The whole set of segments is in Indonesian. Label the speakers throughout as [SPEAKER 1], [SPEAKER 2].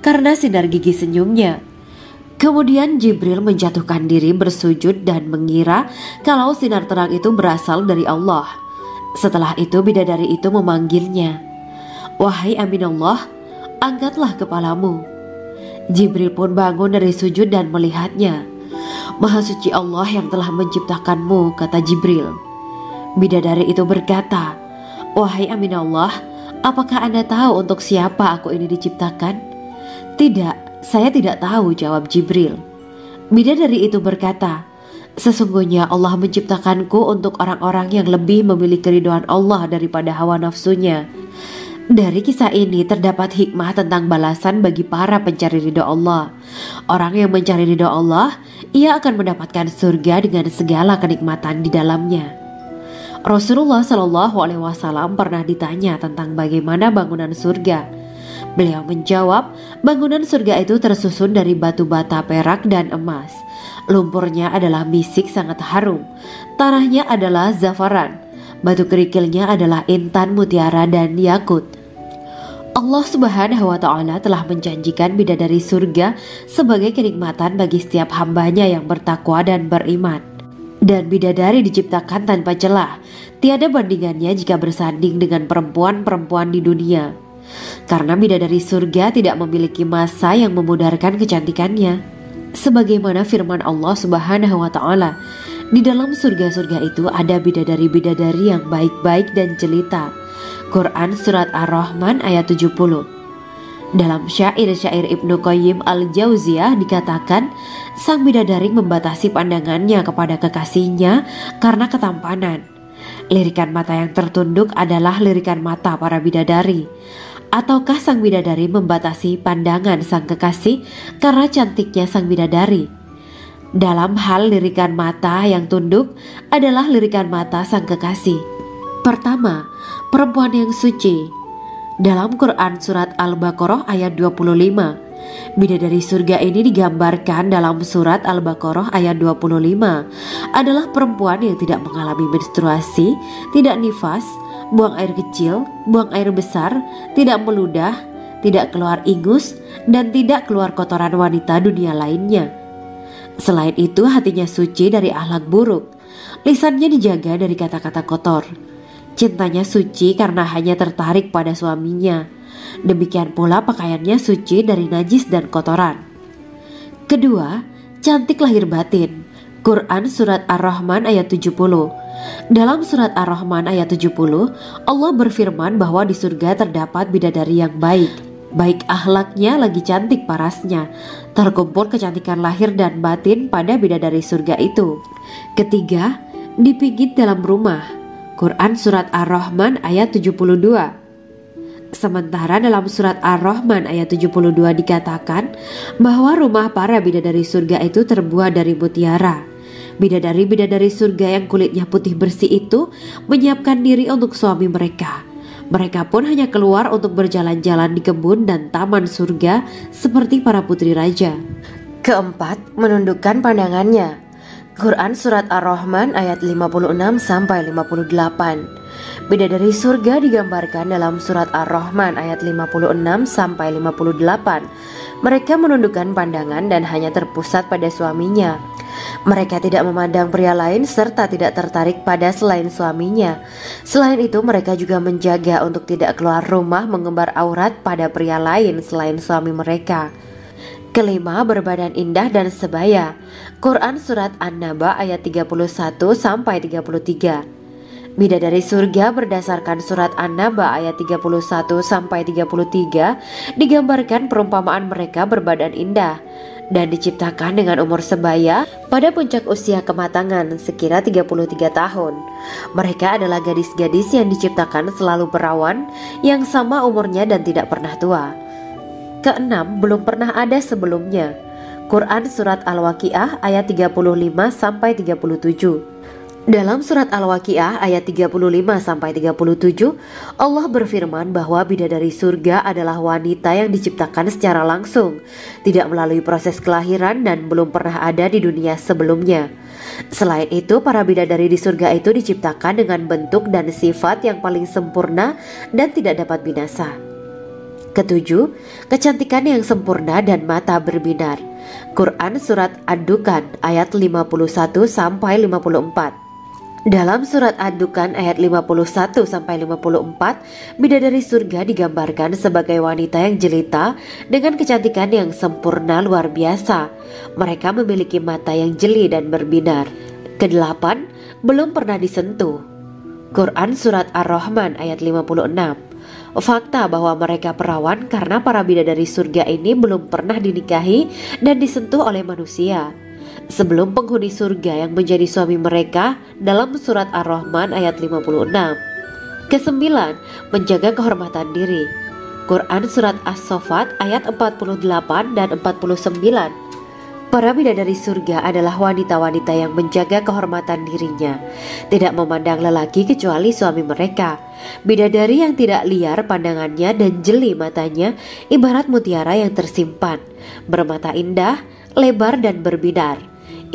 [SPEAKER 1] karena sinar gigi senyumnya. Kemudian Jibril menjatuhkan diri bersujud dan mengira kalau sinar terang itu berasal dari Allah. Setelah itu bidadari itu memanggilnya, "Wahai Aminullah, angkatlah kepalamu." Jibril pun bangun dari sujud dan melihatnya. "Maha suci Allah yang telah menciptakanmu," kata Jibril. Bidadari itu berkata, "Wahai Aminullah, apakah Anda tahu untuk siapa aku ini diciptakan?" "Tidak, saya tidak tahu," jawab Jibril. Bidadari itu berkata, "Sesungguhnya Allah menciptakanku untuk orang-orang yang lebih memilih keridhaan Allah daripada hawa nafsunya." Dari kisah ini terdapat hikmah tentang balasan bagi para pencari ridho Allah. Orang yang mencari ridho Allah, ia akan mendapatkan surga dengan segala kenikmatan di dalamnya. Rasulullah Shallallahu Alaihi Wasallam pernah ditanya tentang bagaimana bangunan surga. Beliau menjawab, bangunan surga itu tersusun dari batu bata, perak, dan emas. Lumpurnya adalah misik sangat harum. Tanahnya adalah zafaran. Batu kerikilnya adalah intan, mutiara, dan yakut. Allah Subhanahu wa Ta'ala telah menjanjikan bidadari surga sebagai kenikmatan bagi setiap hambanya yang bertakwa dan beriman. Dan bidadari diciptakan tanpa celah, tiada bandingannya jika bersanding dengan perempuan-perempuan di dunia. Karena bidadari surga tidak memiliki masa yang memudarkan kecantikannya. Sebagaimana firman Allah Subhanahu wa Ta'ala, di dalam surga-surga itu ada bidadari-bidadari yang baik-baik dan jelita. Quran Surat Ar-Rahman ayat 70. Dalam syair-syair Ibnu Qayyim Al-Jauziyah dikatakan, sang bidadari membatasi pandangannya kepada kekasihnya karena ketampanan. Lirikan mata yang tertunduk adalah lirikan mata para bidadari. Ataukah sang bidadari membatasi pandangan sang kekasih karena cantiknya sang bidadari? Dalam hal lirikan mata yang tunduk adalah lirikan mata sang kekasih. Pertama, perempuan yang suci. Dalam Quran Surat Al-Baqarah ayat 25, bidadari surga ini digambarkan dalam Surat Al-Baqarah ayat 25 adalah perempuan yang tidak mengalami menstruasi, tidak nifas, buang air kecil, buang air besar, tidak meludah, tidak keluar ingus, dan tidak keluar kotoran wanita dunia lainnya. Selain itu hatinya suci dari akhlak buruk, lisannya dijaga dari kata-kata kotor. Cintanya suci karena hanya tertarik pada suaminya. Demikian pula pakaiannya suci dari najis dan kotoran. Kedua, cantik lahir batin. Quran Surat Ar-Rahman ayat 70. Dalam Surat Ar-Rahman ayat 70, Allah berfirman bahwa di surga terdapat bidadari yang baik. Baik akhlaknya lagi cantik parasnya. Terkumpul kecantikan lahir dan batin pada bidadari surga itu. Ketiga, dipijit dalam rumah. Quran Surat Ar-Rahman ayat 72. Sementara dalam Surat Ar-Rahman ayat 72 dikatakan bahwa rumah para bidadari surga itu terbuat dari mutiara. Bidadari-bidadari surga yang kulitnya putih bersih itu menyiapkan diri untuk suami mereka. Mereka pun hanya keluar untuk berjalan-jalan di kebun dan taman surga seperti para putri raja. Keempat, menundukkan pandangannya. Quran Surat Ar-Rahman ayat 56-58. Bidadari surga digambarkan dalam Surat Ar-Rahman ayat 56-58. Mereka menundukkan pandangan dan hanya terpusat pada suaminya. Mereka tidak memandang pria lain serta tidak tertarik pada selain suaminya. Selain itu mereka juga menjaga untuk tidak keluar rumah mengembar aurat pada pria lain selain suami mereka. Kelima, berbadan indah dan sebaya. Quran Surat An-Naba ayat 31-33. Bidadari surga berdasarkan Surat An-Naba ayat 31-33 digambarkan perumpamaan mereka berbadan indah dan diciptakan dengan umur sebaya pada puncak usia kematangan sekira 33 tahun. Mereka adalah gadis-gadis yang diciptakan selalu perawan yang sama umurnya dan tidak pernah tua. Keenam, belum pernah ada sebelumnya. Quran Surat Al-Waqiah ayat 35-37. Dalam Surat Al-Waqiah ayat 35-37, Allah berfirman bahwa bidadari surga adalah wanita yang diciptakan secara langsung, tidak melalui proses kelahiran dan belum pernah ada di dunia sebelumnya. Selain itu, para bidadari di surga itu diciptakan dengan bentuk dan sifat yang paling sempurna dan tidak dapat binasa. Ketujuh, kecantikan yang sempurna dan mata berbinar. Quran Surat Ad-Dukhan ayat 51 sampai 54. Dalam surat Ad-Dukhan ayat 51 sampai 54, bidadari surga digambarkan sebagai wanita yang jelita dengan kecantikan yang sempurna luar biasa. Mereka memiliki mata yang jeli dan berbinar. Kedelapan, belum pernah disentuh. Quran Surat Ar-Rahman ayat 56. Fakta bahwa mereka perawan karena para bidadari surga ini belum pernah dinikahi dan disentuh oleh manusia sebelum penghuni surga yang menjadi suami mereka dalam surat Ar-Rahman ayat 56. Kesembilan, menjaga kehormatan diri. Quran Surat As-Saffat ayat 48 dan 49. Para bidadari surga adalah wanita-wanita yang menjaga kehormatan dirinya, tidak memandang lelaki kecuali suami mereka. Bidadari yang tidak liar pandangannya dan jeli matanya ibarat mutiara yang tersimpan, bermata indah, lebar dan berbinar.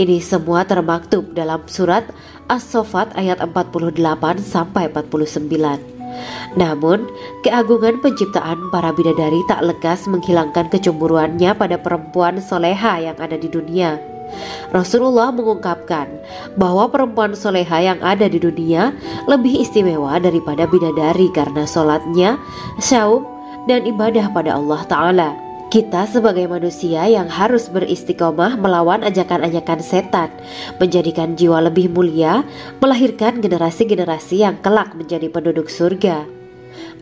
[SPEAKER 1] Ini semua termaktub dalam surat As-Saffat ayat 48 sampai 49. Namun, keagungan penciptaan para bidadari tak lekas menghilangkan kecemburuannya pada perempuan soleha yang ada di dunia. Rasulullah mengungkapkan bahwa perempuan soleha yang ada di dunia lebih istimewa daripada bidadari karena sholatnya, syaum, dan ibadah pada Allah Ta'ala. Kita sebagai manusia yang harus beristiqomah melawan ajakan-ajakan setan, menjadikan jiwa lebih mulia, melahirkan generasi-generasi yang kelak menjadi penduduk surga.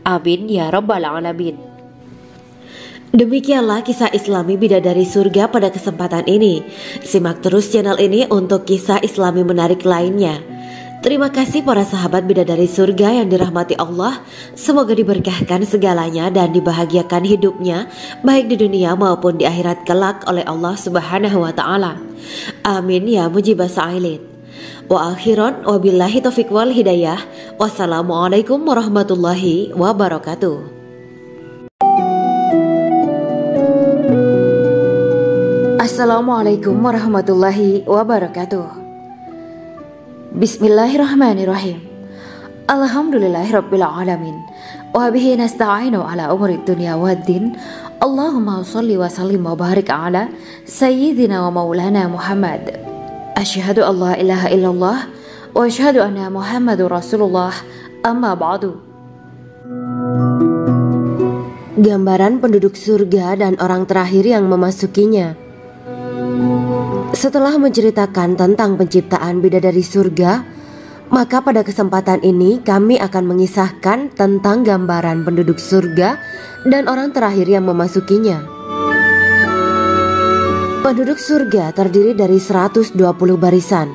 [SPEAKER 1] Amin ya Rabbal Alamin. Demikianlah kisah Islami bidadari surga pada kesempatan ini. Simak terus channel ini untuk kisah Islami menarik lainnya. Terima kasih para sahabat bidadari surga yang dirahmati Allah. Semoga diberkahkan segalanya dan dibahagiakan hidupnya baik di dunia maupun di akhirat kelak oleh Allah Subhanahu wa taala. Amin ya mujibah sa'ilin. Wa akhiran wabillahi taufiq wal hidayah. Wassalamualaikum warahmatullahi wabarakatuh. Assalamualaikum warahmatullahi wabarakatuh. Bismillahirrahmanirrahim. Alhamdulillahirabbil alamin. Wa bihi nasta'inu ala umuri dunya waddin. Allahumma shalli wa sallim wa barik ala sayyidina wa maulana Muhammad. Asyhadu an la ilaha illallah wa asyhadu anna Muhammadur Rasulullah. Amma ba'du. Gambaran penduduk surga dan orang terakhir yang memasukinya. Setelah menceritakan tentang penciptaan bidadari surga, maka pada kesempatan ini kami akan mengisahkan tentang gambaran penduduk surga dan orang terakhir yang memasukinya. Penduduk surga terdiri dari 120 barisan.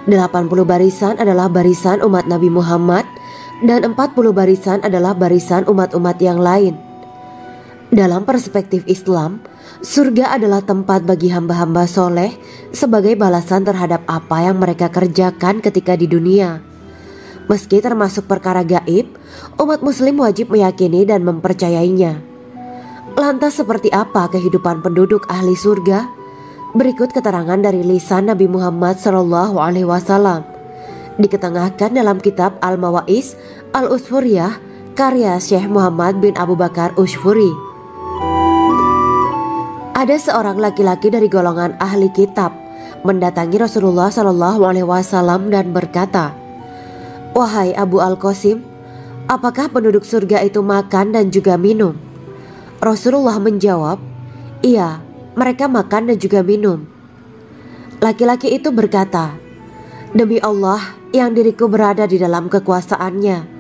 [SPEAKER 1] 80 barisan adalah barisan umat Nabi Muhammad dan 40 barisan adalah barisan umat-umat yang lain. Dalam perspektif Islam, surga adalah tempat bagi hamba-hamba soleh sebagai balasan terhadap apa yang mereka kerjakan ketika di dunia. Meski termasuk perkara gaib, umat muslim wajib meyakini dan mempercayainya. Lantas seperti apa kehidupan penduduk ahli surga? Berikut keterangan dari lisan Nabi Muhammad SAW, diketengahkan dalam kitab Al-Mawaiz Al-Usfuriyah karya Syekh Muhammad bin Abu Bakar Ushfuri. Ada seorang laki-laki dari golongan ahli kitab mendatangi Rasulullah SAW dan berkata, "Wahai Abu Al-Qasim, apakah penduduk surga itu makan dan juga minum?" Rasulullah menjawab, "Iya, mereka makan dan juga minum." Laki-laki itu berkata, "Demi Allah yang diriku berada di dalam kekuasaannya,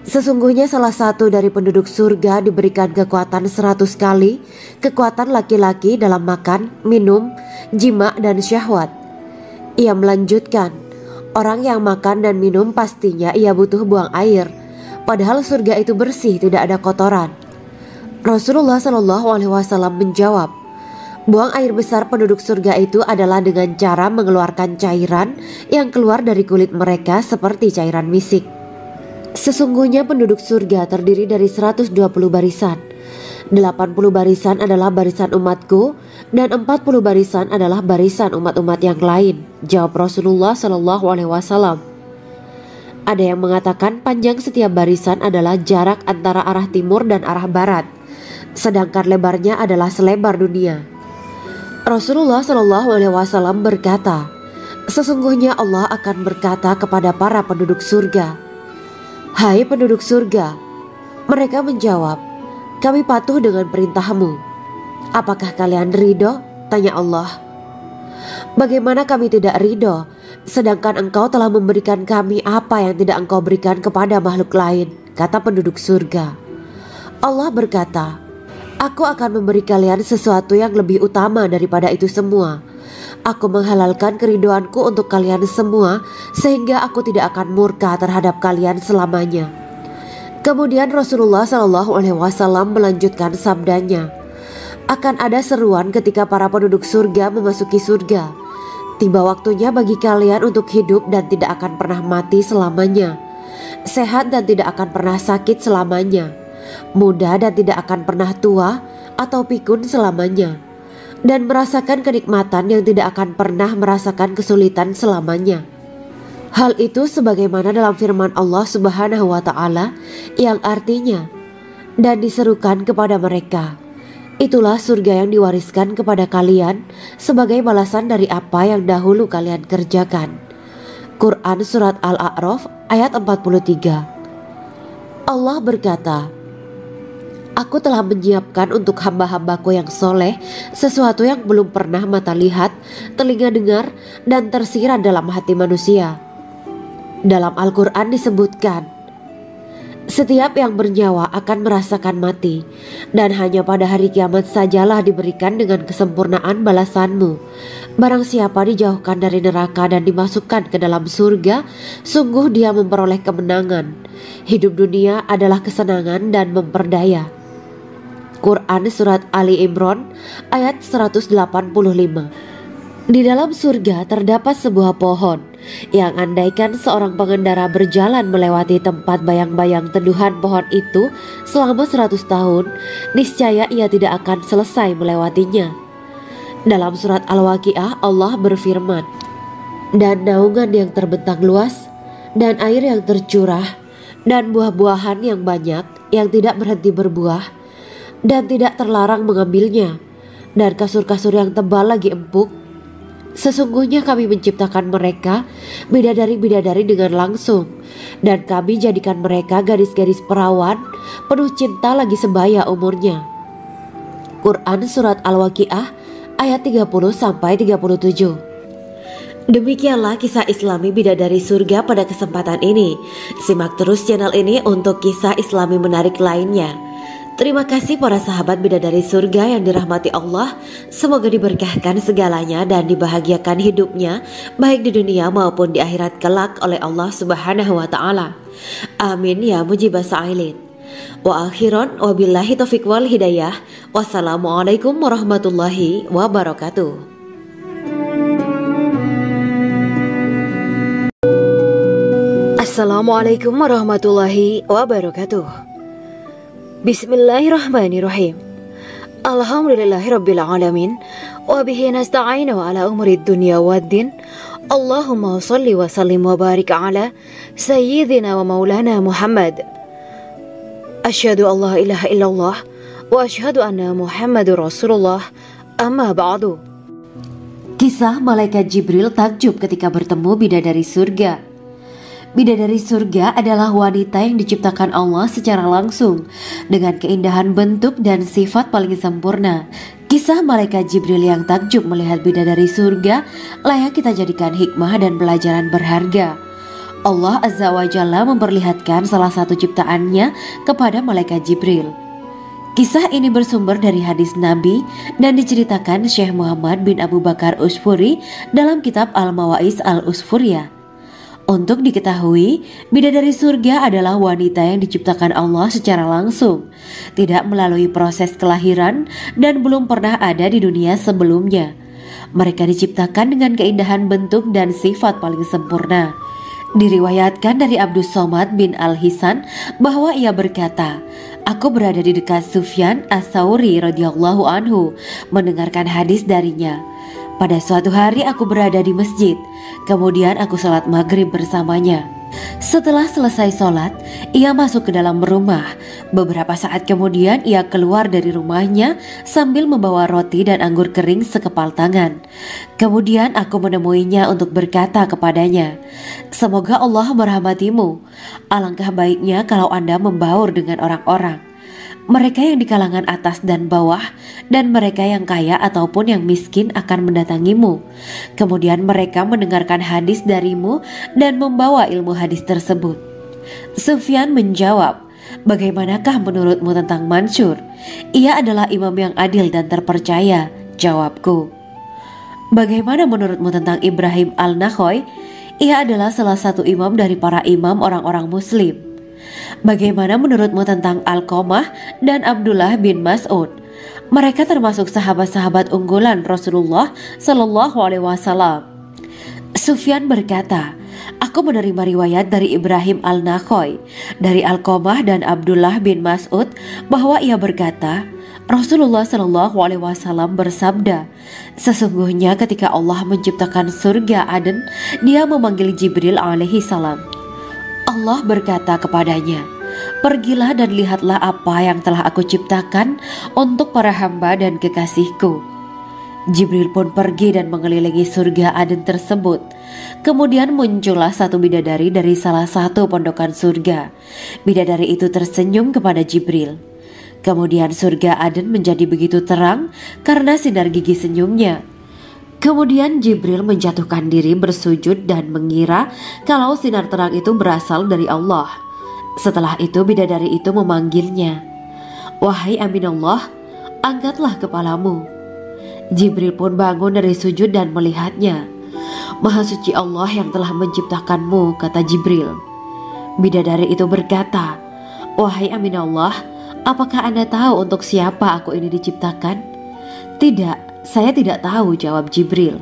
[SPEAKER 1] sesungguhnya salah satu dari penduduk surga diberikan kekuatan 100 kali kekuatan laki-laki dalam makan, minum, jima dan syahwat." Ia melanjutkan, "Orang yang makan dan minum pastinya ia butuh buang air, padahal surga itu bersih, tidak ada kotoran." Rasulullah SAW menjawab, "Buang air besar penduduk surga itu adalah dengan cara mengeluarkan cairan yang keluar dari kulit mereka seperti cairan misik." Sesungguhnya penduduk surga terdiri dari 120 barisan. 80 barisan adalah barisan umatku dan 40 barisan adalah barisan umat-umat yang lain, jawab Rasulullah SAW. Ada yang mengatakan panjang setiap barisan adalah jarak antara arah timur dan arah barat. sedangkan lebarnya adalah selebar dunia. Rasulullah Shallallahu Alaihi Wasallam berkata, sesungguhnya Allah akan berkata kepada para penduduk surga, "Hai penduduk surga." Mereka menjawab, "Kami patuh dengan perintahmu." "Apakah kalian ridho?" tanya Allah. "Bagaimana kami tidak ridho, sedangkan engkau telah memberikan kami apa yang tidak engkau berikan kepada makhluk lain," kata penduduk surga. Allah berkata, "Aku akan memberi kalian sesuatu yang lebih utama daripada itu semua. Aku menghalalkan keridoanku untuk kalian semua, sehingga aku tidak akan murka terhadap kalian selamanya." Kemudian Rasulullah Shallallahu Alaihi Wasallam melanjutkan sabdanya, "Akan ada seruan ketika para penduduk surga memasuki surga. Tiba waktunya bagi kalian untuk hidup dan tidak akan pernah mati selamanya, sehat dan tidak akan pernah sakit selamanya, muda dan tidak akan pernah tua atau pikun selamanya, dan merasakan kenikmatan yang tidak akan pernah merasakan kesulitan selamanya." Hal itu sebagaimana dalam firman Allah Subhanahu wa Ta'ala yang artinya, "Dan diserukan kepada mereka, itulah surga yang diwariskan kepada kalian sebagai balasan dari apa yang dahulu kalian kerjakan." Quran Surat Al-A'raf ayat 43. Allah berkata, "Aku telah menyiapkan untuk hamba-hambaku yang soleh sesuatu yang belum pernah mata lihat, telinga dengar, dan tersirat dalam hati manusia." Dalam Al-Quran disebutkan, setiap yang bernyawa akan merasakan mati, dan hanya pada hari kiamat sajalah diberikan dengan kesempurnaan balasanmu. Barang siapa dijauhkan dari neraka dan dimasukkan ke dalam surga, sungguh dia memperoleh kemenangan. Hidup dunia adalah kesenangan dan memperdaya. Quran Surat Ali Imran ayat 185. Di dalam surga terdapat sebuah pohon yang andaikan seorang pengendara berjalan melewati tempat bayang-bayang teduhan pohon itu selama 100 tahun, niscaya ia tidak akan selesai melewatinya. Dalam surat Al-Waqiah Allah berfirman, "Dan naungan yang terbentang luas, dan air yang tercurah, dan buah-buahan yang banyak yang tidak berhenti berbuah, dan tidak terlarang mengambilnya, dan kasur-kasur yang tebal lagi empuk. Sesungguhnya kami menciptakan mereka bidadari-bidadari dengan langsung, dan kami jadikan mereka gadis-gadis perawan penuh cinta lagi sebaya umurnya." Quran Surat Al-Waqiah ayat 30-37. Demikianlah kisah Islami bidadari surga pada kesempatan ini. Simak terus channel ini untuk kisah Islami menarik lainnya. Terima kasih para sahabat bidadari surga yang dirahmati Allah. Semoga diberkahkan segalanya dan dibahagiakan hidupnya, baik di dunia maupun di akhirat kelak oleh Allah Subhanahu wa Ta'ala. Amin ya mujibah sa'ilin. Wa akhiran wabillahi taufiq wal hidayah. Wassalamualaikum warahmatullahi wabarakatuh. Assalamualaikum warahmatullahi wabarakatuh. Bismillahirrahmanirrahim. Alhamdulillahirabbil alamin wa bihi nasta'inu ala umuri dunya waddin. Allahumma shalli wa sallim wa barik ala sayyidina wa maulana Muhammad. Asyhadu an la ilaha illallah wa asyhadu anna Muhammadur Rasulullah. Amma ba'du. Kisah malaikat Jibril takjub ketika bertemu bidadari surga. Bidadari surga adalah wanita yang diciptakan Allah secara langsung dengan keindahan bentuk dan sifat paling sempurna. Kisah malaikat Jibril yang takjub melihat bidadari surga layak kita jadikan hikmah dan pelajaran berharga. Allah Azza wa Jalla memperlihatkan salah satu ciptaannya kepada malaikat Jibril. Kisah ini bersumber dari hadis Nabi dan diceritakan Syekh Muhammad bin Abu Bakar Usfuri dalam kitab Al-Mawaiz Al-Usfuriyah. Untuk diketahui, bidadari surga adalah wanita yang diciptakan Allah secara langsung, tidak melalui proses kelahiran dan belum pernah ada di dunia sebelumnya. Mereka diciptakan dengan keindahan bentuk dan sifat paling sempurna. Diriwayatkan dari Abdus Somad bin Al-Hisan bahwa ia berkata, "Aku berada di dekat Sufyan As-Sauri radhiyallahu anhu mendengarkan hadis darinya. Pada suatu hari aku berada di masjid, kemudian aku salat maghrib bersamanya. Setelah selesai sholat, ia masuk ke dalam rumah. Beberapa saat kemudian ia keluar dari rumahnya sambil membawa roti dan anggur kering sekepal tangan. Kemudian aku menemuinya untuk berkata kepadanya, "Semoga Allah merahmatimu. Alangkah baiknya kalau Anda membaur dengan orang-orang. Mereka yang di kalangan atas dan bawah, dan mereka yang kaya ataupun yang miskin akan mendatangimu. Kemudian mereka mendengarkan hadis darimu dan membawa ilmu hadis tersebut." Sufyan menjawab, "Bagaimanakah menurutmu tentang Mansur? Ia adalah imam yang adil dan terpercaya." Jawabku, "Bagaimana menurutmu tentang Ibrahim al-Nakhoy? Ia adalah salah satu imam dari para imam orang-orang muslim." "Bagaimana menurutmu tentang Alqamah dan Abdullah bin Mas'ud? Mereka termasuk sahabat-sahabat unggulan Rasulullah Shallallahu Alaihi Wasallam." Sufyan berkata, "Aku menerima riwayat dari Ibrahim al-Nakhoy, dari Alqamah dan Abdullah bin Mas'ud bahwa ia berkata, Rasulullah Shallallahu Alaihi Wasallam bersabda, sesungguhnya ketika Allah menciptakan surga Aden, Dia memanggil Jibril alaihi salam. Allah berkata kepadanya, pergilah dan lihatlah apa yang telah aku ciptakan untuk para hamba dan kekasihku. Jibril pun pergi dan mengelilingi surga Aden tersebut. Kemudian muncullah satu bidadari dari salah satu pondokan surga. Bidadari itu tersenyum kepada Jibril. Kemudian surga Aden menjadi begitu terang karena sinar gigi senyumnya. Kemudian Jibril menjatuhkan diri bersujud dan mengira kalau sinar terang itu berasal dari Allah. Setelah itu bidadari itu memanggilnya, "Wahai Aminullah, angkatlah kepalamu." Jibril pun bangun dari sujud dan melihatnya. "Maha suci Allah yang telah menciptakanmu," kata Jibril. Bidadari itu berkata, "Wahai Aminullah, apakah Anda tahu untuk siapa aku ini diciptakan?" "Tidak, saya tidak tahu," jawab Jibril.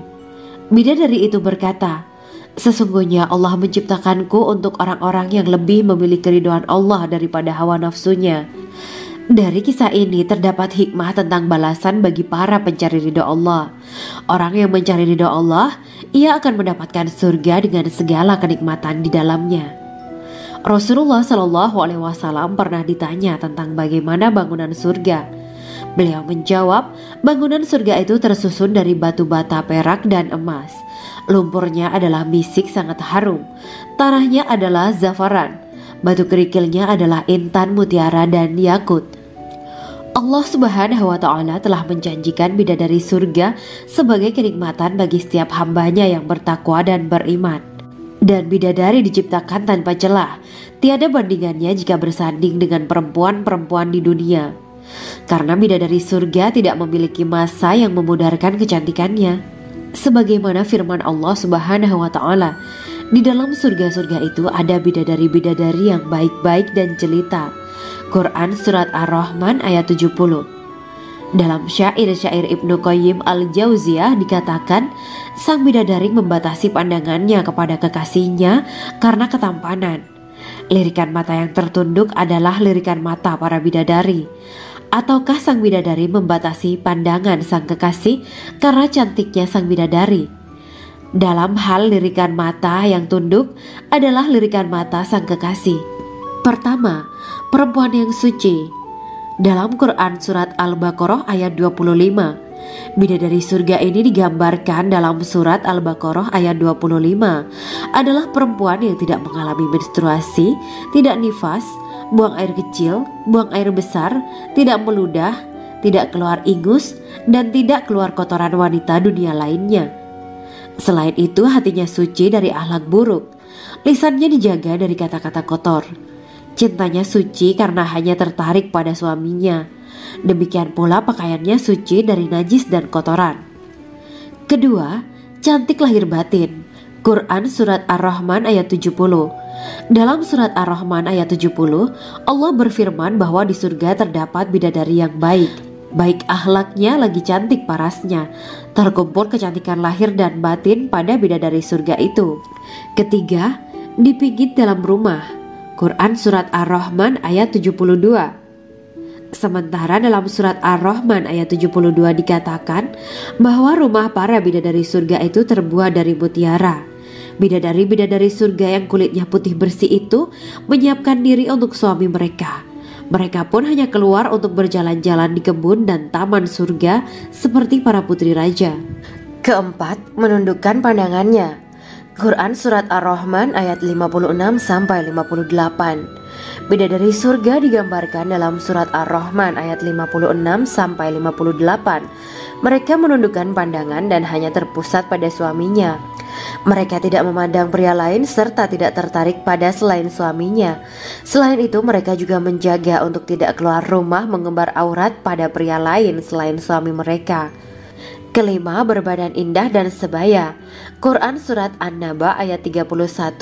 [SPEAKER 1] Bidadari itu berkata, "Sesungguhnya Allah menciptakanku untuk orang-orang yang lebih memilih keridhaan Allah daripada hawa nafsunya." Dari kisah ini terdapat hikmah tentang balasan bagi para pencari ridho Allah. Orang yang mencari ridho Allah, ia akan mendapatkan surga dengan segala kenikmatan di dalamnya. Rasulullah Shallallahu Alaihi Wasallam pernah ditanya tentang bagaimana bangunan surga. Beliau menjawab, bangunan surga itu tersusun dari batu bata, perak, dan emas. Lumpurnya adalah misik sangat harum. Tanahnya adalah zafaran. Batu kerikilnya adalah intan, mutiara, dan yakut. Allah Subhanahu wa Ta'ala telah menjanjikan bidadari surga sebagai kenikmatan bagi setiap hambanya yang bertakwa dan beriman. Dan bidadari diciptakan tanpa celah, tiada bandingannya jika bersanding dengan perempuan-perempuan di dunia. Karena bidadari surga tidak memiliki masa yang memudarkan kecantikannya. Sebagaimana firman Allah Subhanahu wa Ta'ala, di dalam surga-surga itu ada bidadari-bidadari yang baik-baik dan jelita. Quran Surat Ar-Rahman ayat 70. Dalam syair-syair Ibnu Qayyim Al-Jauziyah dikatakan, sang bidadari membatasi pandangannya kepada kekasihnya karena ketampanan. Lirikan mata yang tertunduk adalah lirikan mata para bidadari. Ataukah sang bidadari membatasi pandangan sang kekasih karena cantiknya sang bidadari? Dalam hal lirikan mata yang tunduk adalah lirikan mata sang kekasih. Pertama, perempuan yang suci. Dalam Quran Surat Al-Baqarah ayat 25, bidadari surga ini digambarkan dalam Surat Al-Baqarah ayat 25 adalah perempuan yang tidak mengalami menstruasi, tidak nifas, buang air kecil, buang air besar, tidak meludah, tidak keluar ingus, dan tidak keluar kotoran wanita dunia lainnya. Selain itu hatinya suci dari akhlak buruk, lisannya dijaga dari kata-kata kotor. Cintanya suci karena hanya tertarik pada suaminya. Demikian pula pakaiannya suci dari najis dan kotoran. Kedua, cantik lahir batin. Quran Surat Ar-Rahman ayat 70. Dalam Surat Ar-Rahman ayat 70, Allah berfirman bahwa di surga terdapat bidadari yang baik. Baik akhlaknya lagi cantik parasnya. Terkumpul kecantikan lahir dan batin pada bidadari surga itu. Ketiga, dipijit dalam rumah. Quran Surat Ar-Rahman ayat 72. Sementara dalam Surat Ar-Rahman ayat 72 dikatakan bahwa rumah para bidadari surga itu terbuat dari mutiara. Bidadari-bidadari surga yang kulitnya putih bersih itu menyiapkan diri untuk suami mereka. Mereka pun hanya keluar untuk berjalan-jalan di kebun dan taman surga seperti para putri raja. Keempat, menundukkan pandangannya. Quran Surat Ar-Rahman ayat 56-58. Bidadari surga digambarkan dalam Surat Ar-Rahman ayat 56-58. Mereka menundukkan pandangan dan hanya terpusat pada suaminya. Mereka tidak memandang pria lain serta tidak tertarik pada selain suaminya. Selain itu, mereka juga menjaga untuk tidak keluar rumah mengembar aurat pada pria lain selain suami mereka. Kelima, berbadan indah dan sebaya. Quran Surat An-Naba ayat 31-33.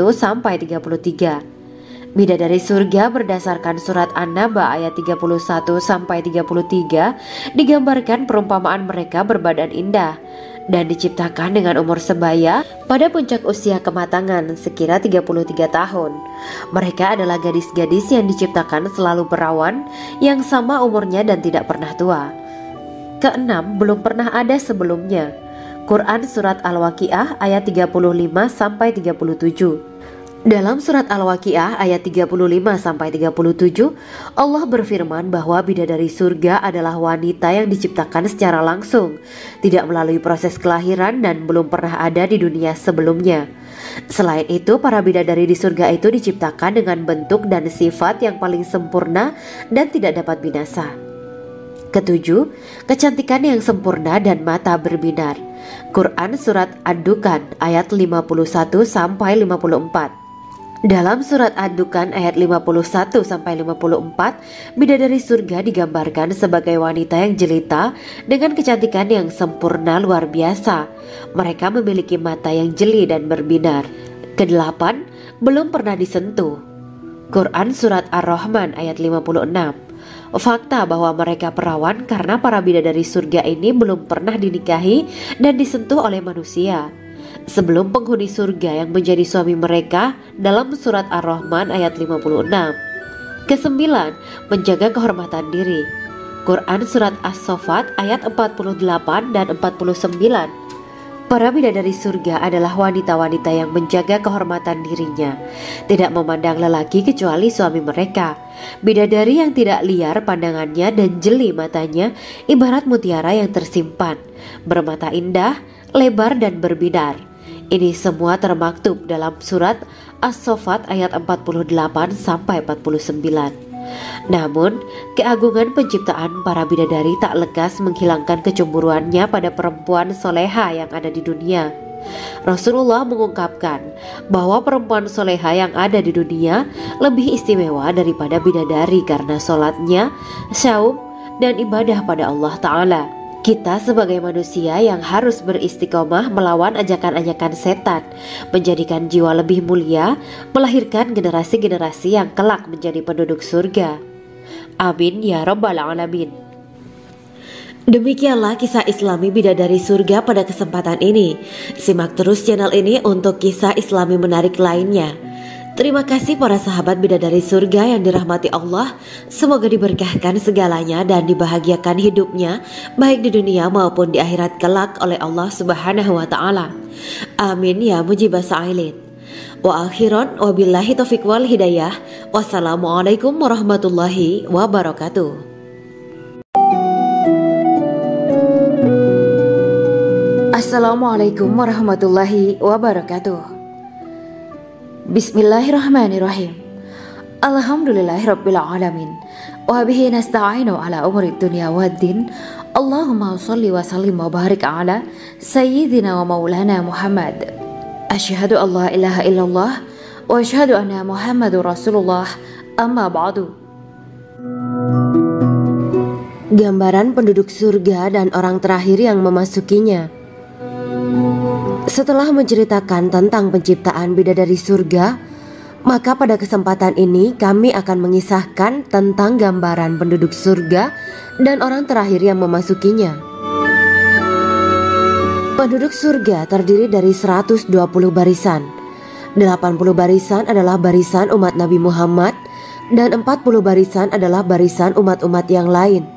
[SPEAKER 1] Bidadari surga berdasarkan Surat An-Naba ayat 31-33 digambarkan perumpamaan mereka berbadan indah dan diciptakan dengan umur sebaya pada puncak usia kematangan sekira 33 tahun. Mereka adalah gadis-gadis yang diciptakan selalu perawan yang sama umurnya dan tidak pernah tua. Keenam, belum pernah ada sebelumnya. Quran Surat Al-Waqiah ayat 35-37. Dalam Surat Al-Waqiah ayat 35-37, Allah berfirman bahwa bidadari surga adalah wanita yang diciptakan secara langsung, tidak melalui proses kelahiran dan belum pernah ada di dunia sebelumnya. Selain itu, para bidadari di surga itu diciptakan dengan bentuk dan sifat yang paling sempurna dan tidak dapat binasa. Ketujuh, kecantikan yang sempurna dan mata berbinar. Quran Surat Ad-Dukhan ayat 51-54. Dalam Surat Ad-Dukhan ayat 51-54, bidadari surga digambarkan sebagai wanita yang jelita dengan kecantikan yang sempurna luar biasa. Mereka memiliki mata yang jeli dan berbinar. Kedelapan, belum pernah disentuh. Quran Surat Ar-Rahman ayat 56. Fakta bahwa mereka perawan karena para bidadari surga ini belum pernah dinikahi dan disentuh oleh manusia sebelum penghuni surga yang menjadi suami mereka dalam Surat Ar-Rahman ayat 56. Kesembilan, menjaga kehormatan diri. Quran Surat As-Saffat ayat 48 dan 49. Para bidadari surga adalah wanita-wanita yang menjaga kehormatan dirinya, tidak memandang lelaki kecuali suami mereka. Bidadari yang tidak liar pandangannya dan jeli matanya ibarat mutiara yang tersimpan, bermata indah, lebar dan berbinar. Ini semua termaktub dalam Surat As-Saffat ayat 48-49. Namun, keagungan penciptaan para bidadari tak lekas menghilangkan kecemburuannya pada perempuan soleha yang ada di dunia. Rasulullah mengungkapkan bahwa perempuan soleha yang ada di dunia lebih istimewa daripada bidadari karena sholatnya, syaum, dan ibadah pada Allah Ta'ala. Kita sebagai manusia yang harus beristiqomah melawan ajakan-ajakan setan, menjadikan jiwa lebih mulia, melahirkan generasi-generasi yang kelak menjadi penduduk surga. Amin ya Rabbal Alamin. Demikianlah kisah Islami bidadari surga pada kesempatan ini. Simak terus channel ini untuk kisah Islami menarik lainnya. Terima kasih para sahabat bidadari surga yang dirahmati Allah. Semoga diberkahkan segalanya dan dibahagiakan hidupnya baik di dunia maupun di akhirat kelak oleh Allah Subhanahu wa Ta'ala. Amin ya mujibah sa'ilin. Wa akhiran wabillahi taufiq wal hidayah. Wassalamualaikum warahmatullahi wabarakatuh. Assalamualaikum warahmatullahi wabarakatuh. Bismillahirrahmanirrahim. Alhamdulillahirabbil alamin. Wa bihi nasta'inu ala umuri dunya waddin. Allahumma shalli wa sallim wa barik ala sayyidina wa maulana Muhammad. Asyhadu an la ilaha illallah wa asyhadu anna Muhammadur Rasulullah. Amma ba'du. Gambaran penduduk surga dan orang terakhir yang memasukinya. Setelah menceritakan tentang penciptaan bidadari surga, maka pada kesempatan ini kami akan mengisahkan tentang gambaran penduduk surga dan orang terakhir yang memasukinya. Penduduk surga terdiri dari 120 barisan. 80 barisan adalah barisan umat Nabi Muhammad dan 40 barisan adalah barisan umat-umat yang lain.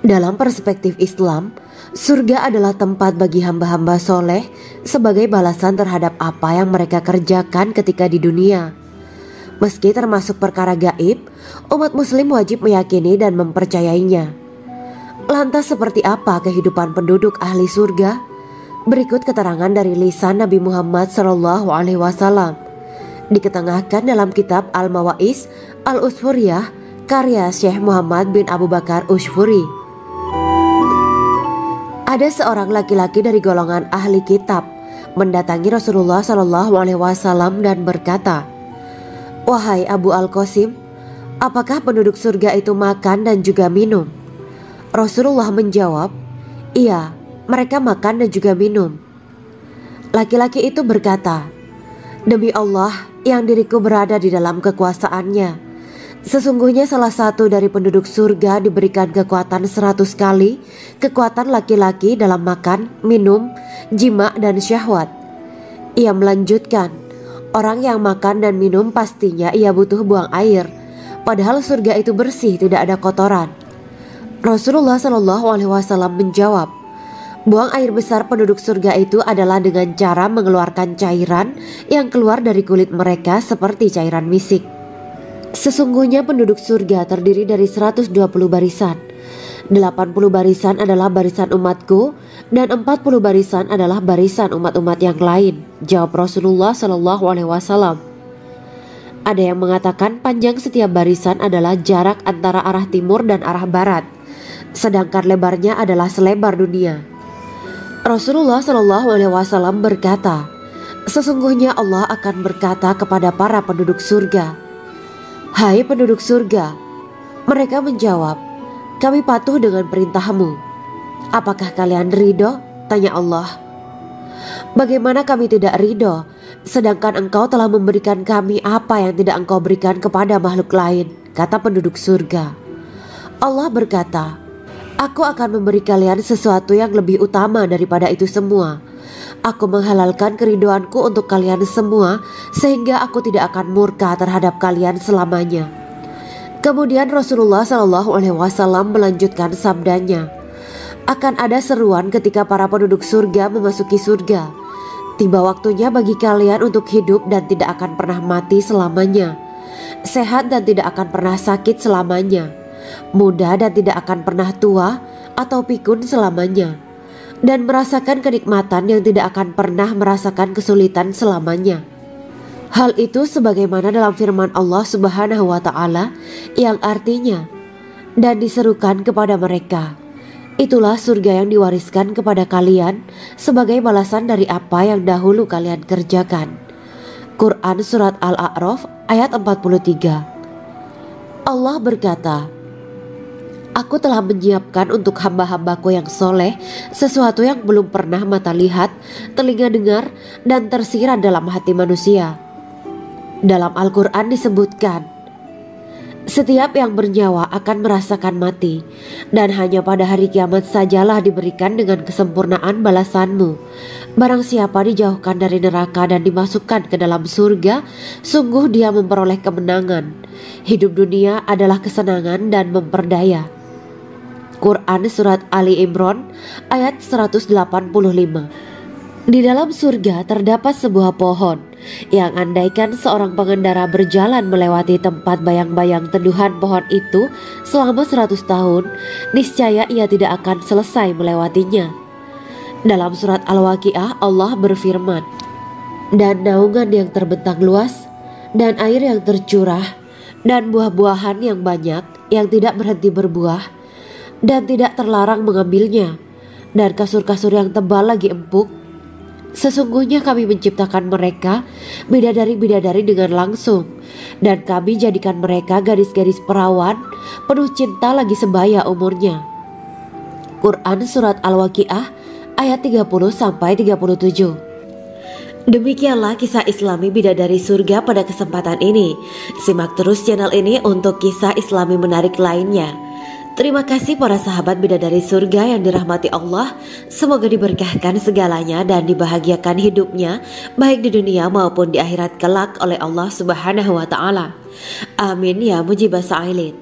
[SPEAKER 1] Dalam perspektif Islam, Surga adalah tempat bagi hamba-hamba soleh sebagai balasan terhadap apa yang mereka kerjakan ketika di dunia. Meski termasuk perkara gaib, umat muslim wajib meyakini dan mempercayainya. Lantas seperti apa kehidupan penduduk ahli surga? Berikut keterangan dari lisan Nabi Muhammad SAW, diketengahkan dalam kitab Al-Mawaiz Al-Usfuriyah karya Syekh Muhammad bin Abu Bakar Usfuri. Ada seorang laki-laki dari golongan ahli kitab mendatangi Rasulullah SAW dan berkata, "Wahai Abu Al-Qasim, apakah penduduk surga itu makan dan juga minum?" Rasulullah menjawab, "Iya, mereka makan dan juga minum." Laki-laki itu berkata, "Demi Allah yang diriku berada di dalam kekuasaannya, sesungguhnya salah satu dari penduduk surga diberikan kekuatan 100 kali kekuatan laki-laki dalam makan, minum, jima, dan syahwat." Ia melanjutkan, "Orang yang makan dan minum pastinya ia butuh buang air, padahal surga itu bersih, tidak ada kotoran." Rasulullah SAW menjawab, "Buang air besar penduduk surga itu adalah dengan cara mengeluarkan cairan yang keluar dari kulit mereka seperti cairan misik. Sesungguhnya penduduk surga terdiri dari 120 barisan. 80 barisan adalah barisan umatku dan 40 barisan adalah barisan umat-umat yang lain," jawab Rasulullah SAW. Ada yang mengatakan panjang setiap barisan adalah jarak antara arah timur dan arah barat, sedangkan lebarnya adalah selebar dunia. Rasulullah SAW berkata, "Sesungguhnya Allah akan berkata kepada para penduduk surga, 'Hai penduduk surga,' mereka menjawab, 'Kami patuh dengan perintahmu.' 'Apakah kalian ridho?' tanya Allah. 'Bagaimana kami tidak ridho, sedangkan engkau telah memberikan kami apa yang tidak engkau berikan kepada makhluk lain,' kata penduduk surga. Allah berkata, 'Aku akan memberi kalian sesuatu yang lebih utama daripada itu semua. Aku menghalalkan keridoanku untuk kalian semua sehingga aku tidak akan murka terhadap kalian selamanya.'" Kemudian Rasulullah SAW melanjutkan sabdanya, "Akan ada seruan ketika para penduduk surga memasuki surga. Tiba waktunya bagi kalian untuk hidup dan tidak akan pernah mati selamanya, sehat dan tidak akan pernah sakit selamanya, muda dan tidak akan pernah tua atau pikun selamanya, dan merasakan kenikmatan yang tidak akan pernah merasakan kesulitan selamanya." Hal itu sebagaimana dalam firman Allah Subhanahu wa Ta'ala yang artinya, "Dan diserukan kepada mereka, itulah surga yang diwariskan kepada kalian sebagai balasan dari apa yang dahulu kalian kerjakan." Quran Surat Al-A'raf ayat 43. Allah berkata, "Aku telah menyiapkan untuk hamba-hambaku yang soleh sesuatu yang belum pernah mata lihat, telinga dengar, dan tersirat dalam hati manusia." Dalam Al-Quran disebutkan, "Setiap yang bernyawa akan merasakan mati, dan hanya pada hari kiamat sajalah diberikan dengan kesempurnaan balasanmu. Barang siapa dijauhkan dari neraka dan dimasukkan ke dalam surga, sungguh dia memperoleh kemenangan. Hidup dunia adalah kesenangan dan memperdaya." Quran Surat Ali Imran ayat 185. Di dalam surga terdapat sebuah pohon yang andaikan seorang pengendara berjalan melewati tempat bayang-bayang teduhan pohon itu selama 100 tahun, niscaya ia tidak akan selesai melewatinya. Dalam surat Al-Waqiah Allah berfirman, "Dan naungan yang terbentang luas, dan air yang tercurah, dan buah-buahan yang banyak yang tidak berhenti berbuah, dan tidak terlarang mengambilnya, dan kasur-kasur yang tebal lagi empuk. Sesungguhnya kami menciptakan mereka bidadari-bidadari dengan langsung, dan kami jadikan mereka gadis-gadis perawan penuh cinta lagi sebaya umurnya." Quran Surat Al-Waqiah ayat 30-37. Demikianlah kisah Islami bidadari surga pada kesempatan ini. Simak terus channel ini untuk kisah Islami menarik lainnya. Terima kasih para sahabat bidadari surga yang dirahmati Allah. Semoga diberkahkan segalanya dan dibahagiakan hidupnya, baik di dunia maupun di akhirat kelak oleh Allah Subhanahu wa Ta'ala. Amin ya mujibas sa'ilin.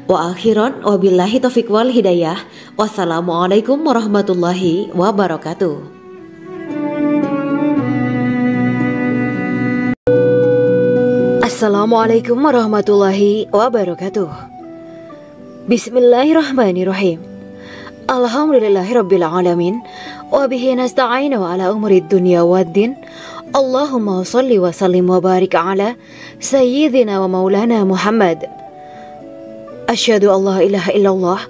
[SPEAKER 1] Wa akhiran wabillahi taufiq wal hidayah. Wassalamualaikum warahmatullahi wabarakatuh. Assalamualaikum warahmatullahi wabarakatuh. Bismillahirrahmanirrahim. Alhamdulillahirabbil alamin wa bihi nasta'inu ala umurid dunya waddin. Allahumma shalli wa sallim wa barik ala sayyidina wa maulana Muhammad. Asyhadu an la ilaha illallah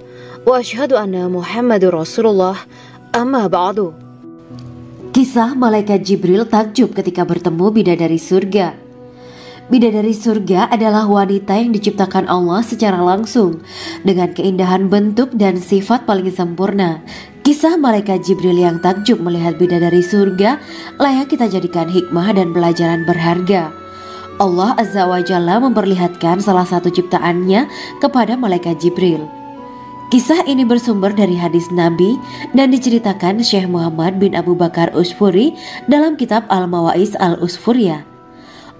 [SPEAKER 1] wa asyhadu anna Muhammadur Rasulullah. Amma ba'du. Kisah malaikat Jibril takjub ketika bertemu bidadari surga. Bidadari surga adalah wanita yang diciptakan Allah secara langsung dengan keindahan bentuk dan sifat paling sempurna. Kisah malaikat Jibril yang takjub melihat bidadari surga layak kita jadikan hikmah dan pelajaran berharga. Allah Azza wa Jalla memperlihatkan salah satu ciptaannya kepada malaikat Jibril. Kisah ini bersumber dari hadis Nabi dan diceritakan Syekh Muhammad bin Abu Bakar Usfuri dalam kitab Al-Mawaiz Al-Usfuriyah.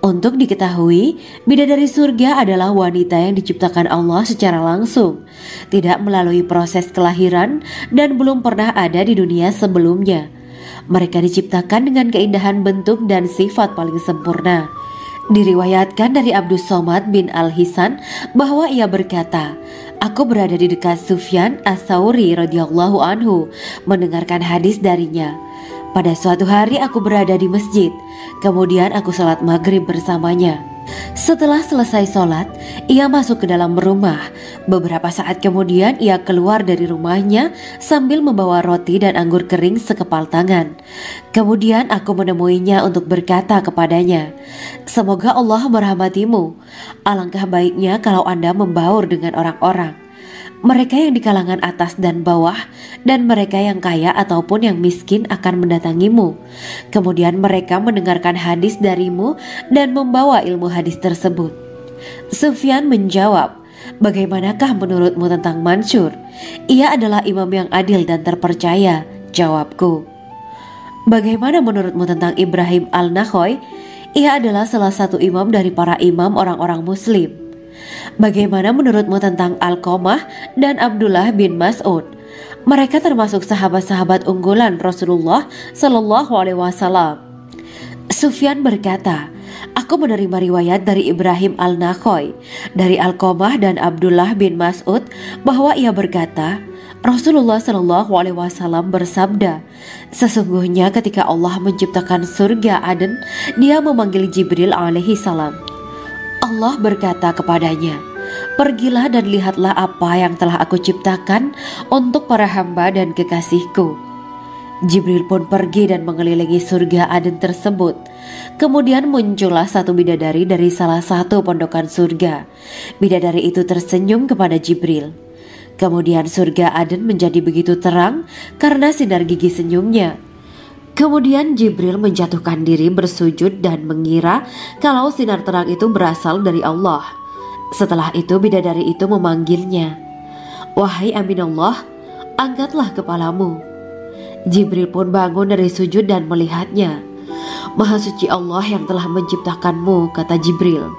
[SPEAKER 1] Untuk diketahui, bidadari surga adalah wanita yang diciptakan Allah secara langsung, tidak melalui proses kelahiran dan belum pernah ada di dunia sebelumnya. Mereka diciptakan dengan keindahan bentuk dan sifat paling sempurna. Diriwayatkan dari Abdus Somad bin Al-Hisan bahwa ia berkata, "Aku berada di dekat Sufyan As-Tsauri radhiyallahu anhu mendengarkan hadis darinya. Pada suatu hari aku berada di masjid, kemudian aku sholat maghrib bersamanya. Setelah selesai sholat, ia masuk ke dalam rumah. Beberapa saat kemudian ia keluar dari rumahnya sambil membawa roti dan anggur kering sekepal tangan. Kemudian aku menemuinya untuk berkata kepadanya, 'Semoga Allah merahmatimu. Alangkah baiknya kalau Anda membaur dengan orang-orang. Mereka yang di kalangan atas dan bawah dan mereka yang kaya ataupun yang miskin akan mendatangimu. Kemudian mereka mendengarkan hadis darimu dan membawa ilmu hadis tersebut.' Sufyan menjawab, 'Bagaimanakah menurutmu tentang Mansur? Ia adalah imam yang adil dan terpercaya.' Jawabku. 'Bagaimana menurutmu tentang Ibrahim Al-Nakhoy? Ia adalah salah satu imam dari para imam orang-orang muslim.' 'Bagaimana menurutmu tentang Alqamah dan Abdullah bin Mas'ud? Mereka termasuk sahabat-sahabat unggulan Rasulullah Shallallahu Alaihi Wasallam.' Sufyan berkata, 'Aku menerima riwayat dari Ibrahim Al-Nakhoy, dari Alqamah dan Abdullah bin Mas'ud bahwa ia berkata, Rasulullah Shallallahu Alaihi Wasallam bersabda, sesungguhnya ketika Allah menciptakan surga Aden, Dia memanggil Jibril alaihi salam. Allah berkata kepadanya, pergilah dan lihatlah apa yang telah aku ciptakan untuk para hamba dan kekasihku. Jibril pun pergi dan mengelilingi surga Aden tersebut. Kemudian muncullah satu bidadari dari salah satu pondokan surga. Bidadari itu tersenyum kepada Jibril. Kemudian surga Aden menjadi begitu terang karena sinar gigi senyumnya. Kemudian Jibril menjatuhkan diri bersujud dan mengira kalau sinar terang itu berasal dari Allah. Setelah itu bidadari itu memanggilnya, wahai Aminullah, angkatlah kepalamu. Jibril pun bangun dari sujud dan melihatnya. Maha suci Allah yang telah menciptakanmu, kata Jibril.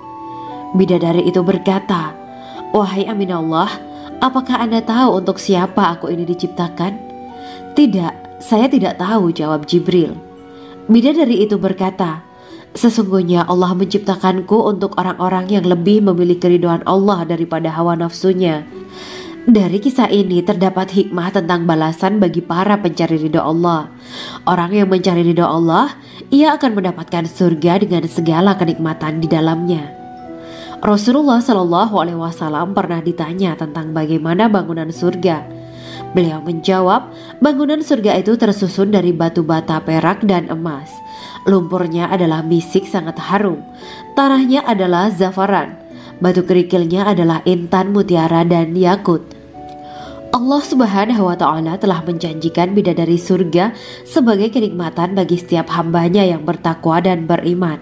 [SPEAKER 1] Bidadari itu berkata, wahai Aminullah, apakah Anda tahu untuk siapa aku ini diciptakan? Tidak. Saya tidak tahu, jawab Jibril. Bidadari itu berkata, sesungguhnya Allah menciptakanku untuk orang-orang yang lebih memilih keridhaan Allah daripada hawa nafsunya. Dari kisah ini terdapat hikmah tentang balasan bagi para pencari ridho Allah. Orang yang mencari ridho Allah, ia akan mendapatkan surga dengan segala kenikmatan di dalamnya. Rasulullah Shallallahu Alaihi Wasallam pernah ditanya tentang bagaimana bangunan surga. Beliau menjawab, bangunan surga itu tersusun dari batu bata, perak, dan emas. Lumpurnya adalah misik sangat harum. Tanahnya adalah zafaran. Batu kerikilnya adalah intan, mutiara, dan yakut. Allah Subhanahu wa Ta'ala telah menjanjikan bidadari surga sebagai kenikmatan bagi setiap hambanya yang bertakwa dan beriman.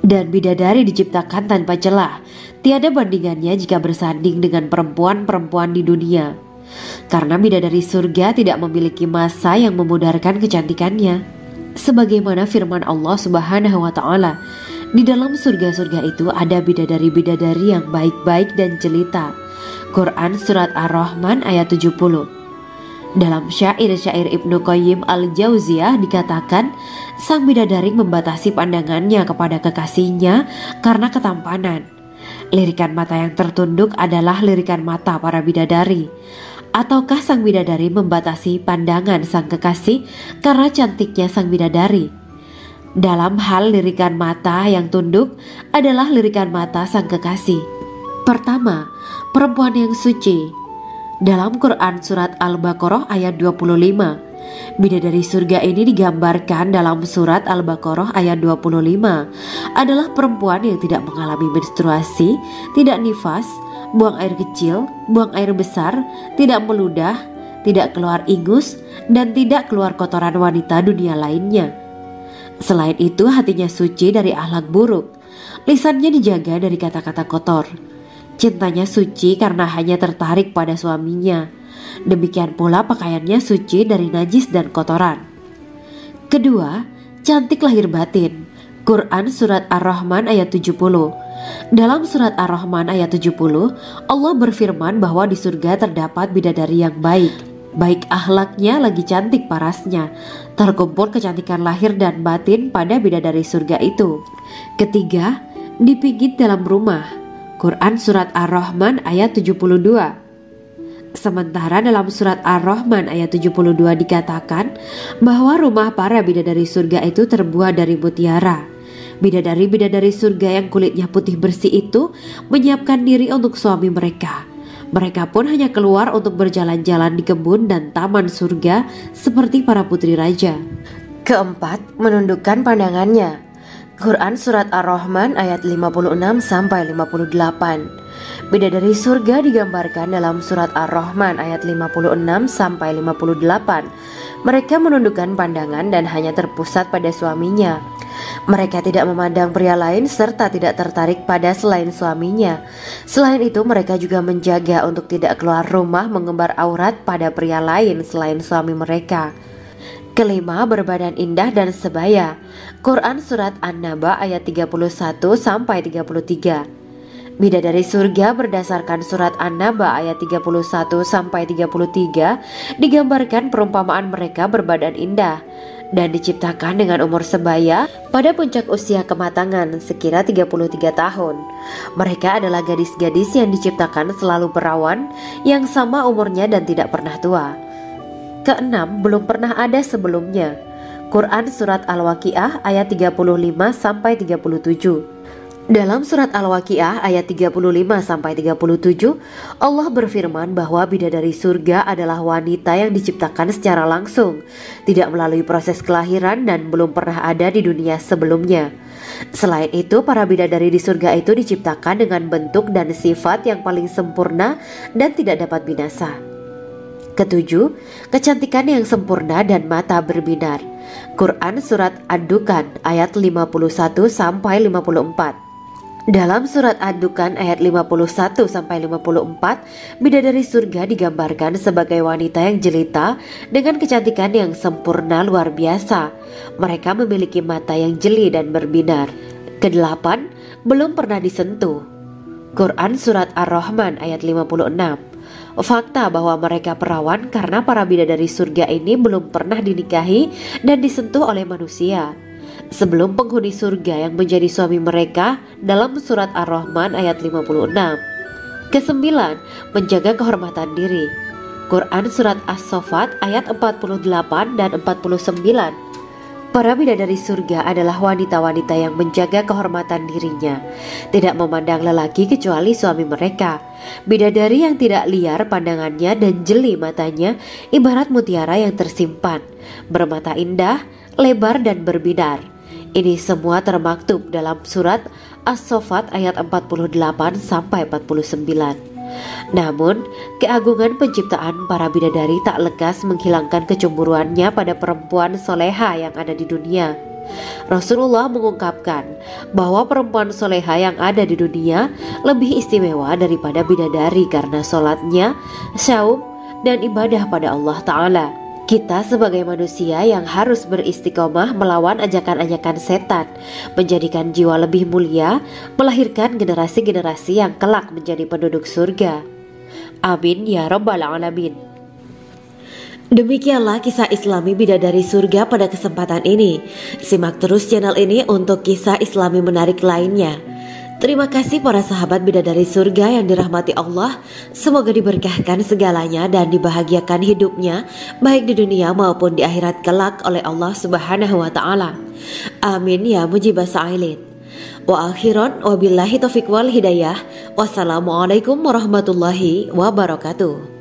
[SPEAKER 1] Dan bidadari diciptakan tanpa celah. Tiada bandingannya jika bersanding dengan perempuan-perempuan di dunia. Karena bidadari surga tidak memiliki masa yang memudarkan kecantikannya. Sebagaimana firman Allah Subhanahu wa Ta'ala, di dalam surga-surga itu ada bidadari-bidadari yang baik-baik dan jelita. Quran Surat Ar-Rahman ayat 70. Dalam syair-syair Ibnu Qayyim al-Jauziyah dikatakan, sang bidadari membatasi pandangannya kepada kekasihnya karena ketampanan. Lirikan mata yang tertunduk adalah lirikan mata para bidadari. Ataukah sang bidadari membatasi pandangan sang kekasih karena cantiknya sang bidadari? Dalam hal lirikan mata yang tunduk adalah lirikan mata sang kekasih. Pertama, perempuan yang suci. Dalam Quran Surat Al-Baqarah ayat 25, bidadari surga ini digambarkan dalam Surat Al-Baqarah ayat 25 adalah perempuan yang tidak mengalami menstruasi, tidak nifas, buang air kecil, buang air besar, tidak meludah, tidak keluar ingus, dan tidak keluar kotoran wanita dunia lainnya. Selain itu, hatinya suci dari akhlak buruk, lisannya dijaga dari kata-kata kotor. Cintanya suci karena hanya tertarik pada suaminya. Demikian pula pakaiannya suci dari najis dan kotoran. Kedua, cantik lahir batin. Quran Surat Ar-Rahman ayat 70. Dalam Surat Ar-Rahman ayat 70, Allah berfirman bahwa di surga terdapat bidadari yang baik. Baik akhlaknya lagi cantik parasnya. Terkumpul kecantikan lahir dan batin pada bidadari surga itu. Ketiga, dipijit dalam rumah. Quran Surat Ar-Rahman ayat 72. Sementara dalam Surat Ar-Rahman ayat 72 dikatakan bahwa rumah para bidadari surga itu terbuat dari mutiara. Bidadari-bidadari surga yang kulitnya putih bersih itu menyiapkan diri untuk suami mereka. Mereka pun hanya keluar untuk berjalan-jalan di kebun dan taman surga seperti para putri raja. Keempat, menundukkan pandangannya. Quran Surat Ar-Rahman ayat 56-58. Bidadari surga digambarkan dalam Surat Ar-Rahman ayat 56-58. Mereka menundukkan pandangan dan hanya terpusat pada suaminya. Mereka tidak memandang pria lain serta tidak tertarik pada selain suaminya. Selain itu, mereka juga menjaga untuk tidak keluar rumah mengembar aurat pada pria lain selain suami mereka. Kelima, berbadan indah dan sebaya. Quran Surat An-Naba ayat 31-33. Bidadari surga berdasarkan Surat An-Naba ayat 31-33 digambarkan perumpamaan mereka berbadan indah dan diciptakan dengan umur sebaya pada puncak usia kematangan sekira 33 tahun. Mereka adalah gadis-gadis yang diciptakan selalu perawan, yang sama umurnya dan tidak pernah tua. Keenam, belum pernah ada sebelumnya. Quran Surat Al-Waqiah ayat 35-37. Dalam Surat Al-Waqiah ayat 35-37, Allah berfirman bahwa bidadari surga adalah wanita yang diciptakan secara langsung, tidak melalui proses kelahiran dan belum pernah ada di dunia sebelumnya. Selain itu, para bidadari di surga itu diciptakan dengan bentuk dan sifat yang paling sempurna dan tidak dapat binasa. Ketujuh, kecantikan yang sempurna dan mata berbinar. Quran Surat Ad-Dukhan ayat 51-54. Dalam Surat Ad-Dukhan ayat 51-54, bidadari surga digambarkan sebagai wanita yang jelita dengan kecantikan yang sempurna luar biasa. Mereka memiliki mata yang jeli dan berbinar. Kedelapan, belum pernah disentuh. Quran Surat Ar-Rahman ayat 56. Fakta bahwa mereka perawan karena para bidadari surga ini belum pernah dinikahi dan disentuh oleh manusia sebelum penghuni surga yang menjadi suami mereka dalam Surat Ar-Rahman ayat 56. Kesembilan, menjaga kehormatan diri. Quran Surat As-Saffat ayat 48 dan 49. Para bidadari surga adalah wanita-wanita yang menjaga kehormatan dirinya, tidak memandang lelaki kecuali suami mereka. Bidadari yang tidak liar pandangannya dan jeli matanya ibarat mutiara yang tersimpan, bermata indah, lebar dan berbinar. Ini semua termaktub dalam Surat As-Saffat ayat 48-49. Namun, keagungan penciptaan para bidadari tak lekas menghilangkan kecemburuannya pada perempuan soleha yang ada di dunia. Rasulullah mengungkapkan bahwa perempuan soleha yang ada di dunia lebih istimewa daripada bidadari karena sholatnya, syaum, dan ibadah pada Allah Ta'ala. Kita sebagai manusia yang harus beristiqomah melawan ajakan-ajakan setan, menjadikan jiwa lebih mulia, melahirkan generasi-generasi yang kelak menjadi penduduk surga. Amin ya rabbal alamin. Demikianlah kisah Islami Bidadari Surga pada kesempatan ini. Simak terus channel ini untuk kisah Islami menarik lainnya. Terima kasih para sahabat Bidadari Surga yang dirahmati Allah. Semoga diberkahkan segalanya dan dibahagiakan hidupnya, baik di dunia maupun di akhirat kelak oleh Allah Subhanahu wa Ta'ala. Amin ya mujibas sa'ilin. Wa akhiran wabillahi taufiq wal hidayah. Wassalamualaikum warahmatullahi wabarakatuh.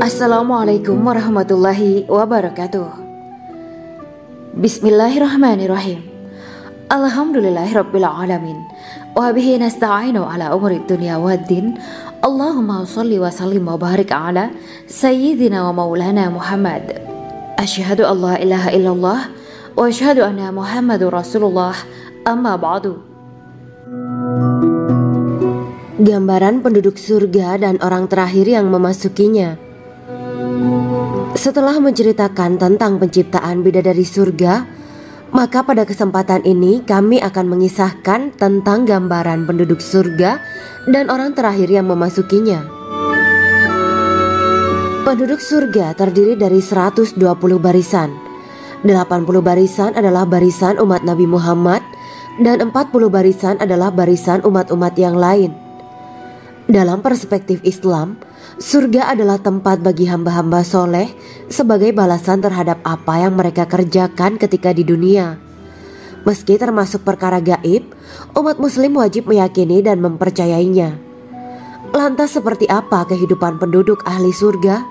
[SPEAKER 1] Assalamualaikum warahmatullahi wabarakatuh. Bismillahirrahmanirrahim. Alhamdulillahirabbil alamin. Wa bihi nasta'inu ala umuri dunya waddin. Allahumma shalli wa sallim wa barik ala sayyidina wa maulana Muhammad. Asyhadu an la ilaha illallah wa asyhadu anna Muhammadur Rasulullah. Amma ba'du. Gambaran penduduk surga dan orang terakhir yang memasukinya. Setelah menceritakan tentang penciptaan bidadari surga, maka pada kesempatan ini kami akan mengisahkan tentang gambaran penduduk surga dan orang terakhir yang memasukinya. Penduduk surga terdiri dari 120 barisan. 80 barisan adalah barisan umat Nabi Muhammad dan 40 barisan adalah barisan umat-umat yang lain. Dalam perspektif Islam, surga adalah tempat bagi hamba-hamba soleh sebagai balasan terhadap apa yang mereka kerjakan ketika di dunia. Meski termasuk perkara gaib, umat muslim wajib meyakini dan mempercayainya. Lantas seperti apa kehidupan penduduk ahli surga?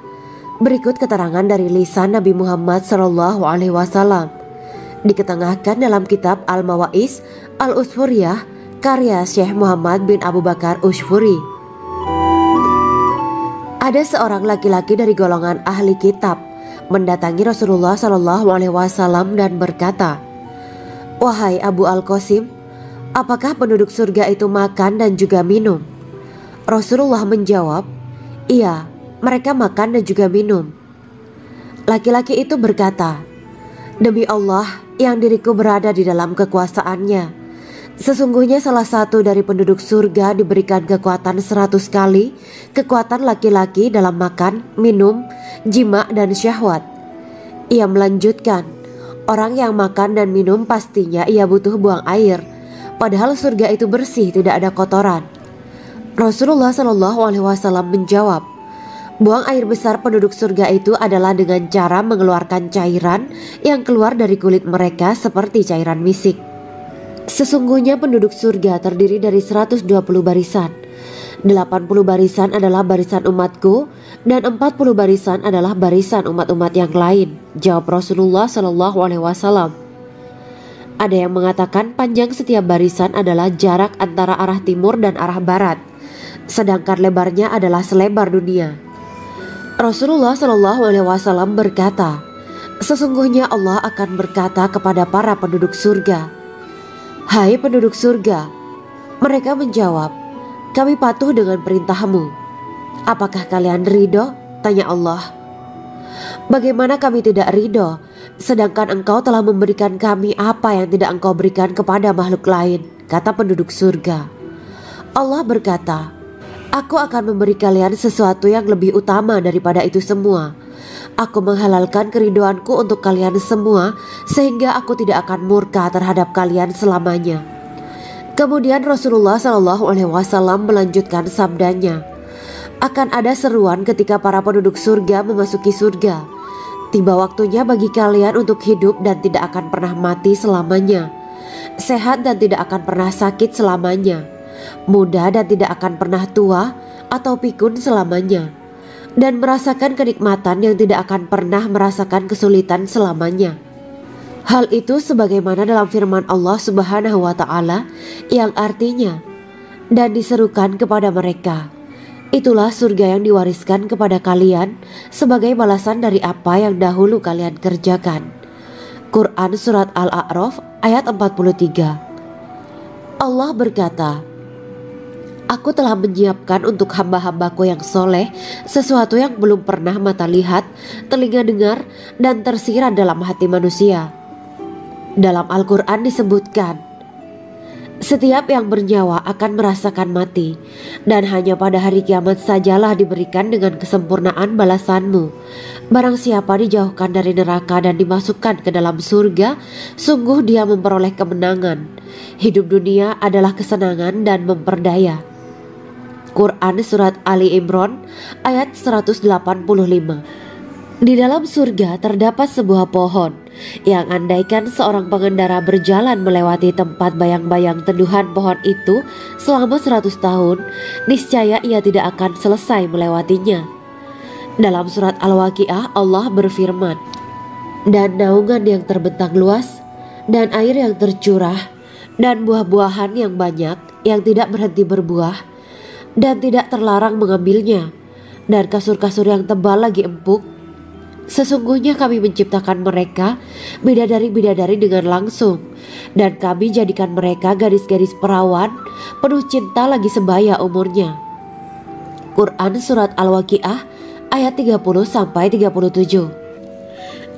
[SPEAKER 1] Berikut keterangan dari lisan Nabi Muhammad SAW. Diketengahkan dalam kitab Al-Mawaiz Al-Usfuriyah karya Syekh Muhammad bin Abu Bakar Ushfuri. Ada seorang laki-laki dari golongan ahli kitab mendatangi Rasulullah SAW dan berkata, "Wahai Abu Al-Qasim, apakah penduduk surga itu makan dan juga minum?" Rasulullah menjawab, "Iya, mereka makan dan juga minum." Laki-laki itu berkata, "Demi Allah yang diriku berada di dalam kekuasaannya, sesungguhnya salah satu dari penduduk surga diberikan kekuatan 100 kali kekuatan laki-laki dalam makan, minum, jima, dan syahwat." Ia melanjutkan, "Orang yang makan dan minum pastinya ia butuh buang air, padahal surga itu bersih, tidak ada kotoran." Rasulullah SAW menjawab, "Buang air besar penduduk surga itu adalah dengan cara mengeluarkan cairan yang keluar dari kulit mereka seperti cairan misik." Sesungguhnya penduduk surga terdiri dari 120 barisan. 80 barisan adalah barisan umatku dan 40 barisan adalah barisan umat-umat yang lain, jawab Rasulullah SAW. Ada yang mengatakan panjang setiap barisan adalah jarak antara arah timur dan arah barat, sedangkan lebarnya adalah selebar dunia. Rasulullah SAW berkata, "Sesungguhnya Allah akan berkata kepada para penduduk surga, 'Hai penduduk surga,' mereka menjawab, 'Kami patuh dengan perintahmu.' 'Apakah kalian ridho?' tanya Allah. 'Bagaimana kami tidak ridho, sedangkan engkau telah memberikan kami apa yang tidak engkau berikan kepada makhluk lain,' kata penduduk surga. Allah berkata, 'Aku akan memberi kalian sesuatu yang lebih utama daripada itu semua. Aku menghalalkan keridoanku untuk kalian semua sehingga aku tidak akan murka terhadap kalian selamanya.'" Kemudian Rasulullah SAW melanjutkan sabdanya, "Akan ada seruan ketika para penduduk surga memasuki surga. Tiba waktunya bagi kalian untuk hidup dan tidak akan pernah mati selamanya, sehat dan tidak akan pernah sakit selamanya, muda dan tidak akan pernah tua atau pikun selamanya, dan merasakan kenikmatan yang tidak akan pernah merasakan kesulitan selamanya." Hal itu sebagaimana dalam firman Allah Subhanahu wa Ta'ala yang artinya, "Dan diserukan kepada mereka, itulah surga yang diwariskan kepada kalian sebagai balasan dari apa yang dahulu kalian kerjakan." Quran Surat Al-A'raf ayat 43. Allah berkata, "Aku telah menyiapkan untuk hamba-hambaku yang soleh sesuatu yang belum pernah mata lihat, telinga dengar, dan tersirat dalam hati manusia." Dalam Al-Quran disebutkan, Setiap yang bernyawa akan merasakan mati, dan hanya pada hari kiamat sajalah diberikan dengan kesempurnaan balasanmu. Barang siapa dijauhkan dari neraka dan dimasukkan ke dalam surga, sungguh dia memperoleh kemenangan. Hidup dunia adalah kesenangan dan memperdaya. Quran Surat Ali Imran ayat 185. Di dalam surga terdapat sebuah pohon yang andaikan seorang pengendara berjalan melewati tempat bayang-bayang teduhan pohon itu selama 100 tahun, niscaya ia tidak akan selesai melewatinya. Dalam surat Al-Waqiah Allah berfirman, "Dan naungan yang terbentang luas, dan air yang tercurah, dan buah-buahan yang banyak yang tidak berhenti berbuah, dan tidak terlarang mengambilnya, dan kasur-kasur yang tebal lagi empuk. Sesungguhnya kami menciptakan mereka bidadari-bidadari dengan langsung, dan kami jadikan mereka gadis-gadis perawan penuh cinta lagi sebaya umurnya." Quran Surat Al-Waqiah ayat 30-37.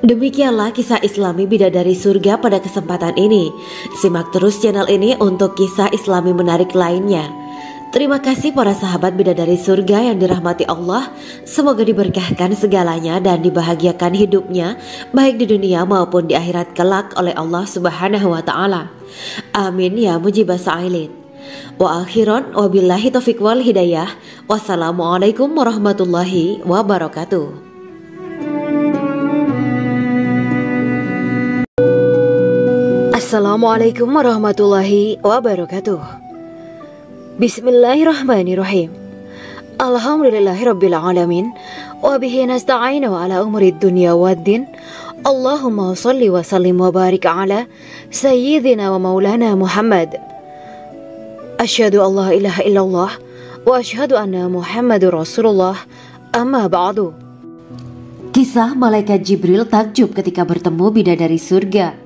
[SPEAKER 1] Demikianlah kisah Islami bidadari surga pada kesempatan ini. Simak terus channel ini untuk kisah Islami menarik lainnya. Terima kasih para sahabat bidadari surga yang dirahmati Allah. Semoga diberkahkan segalanya dan dibahagiakan hidupnya, baik di dunia maupun di akhirat kelak oleh Allah Subhanahu wa Ta'ala. Amin ya mujibah sa'ilin. Wa akhiran wabillahi taufiq wal hidayah. Wassalamualaikum warahmatullahi wabarakatuh. Assalamualaikum warahmatullahi wabarakatuh. Bismillahirrahmanirrahim. Alhamdulillahirabbil alamin wa bihi nasta'inu ala umuri dunya waddin. Allahumma shalli wa sallim wa barik ala sayyidina wa maulana Muhammad. Asyhadu an la ilaha illallah wa asyhadu anna Muhammadur Rasulullah. Amma ba'du. Kisah malaikat Jibril takjub ketika bertemu bidadari surga.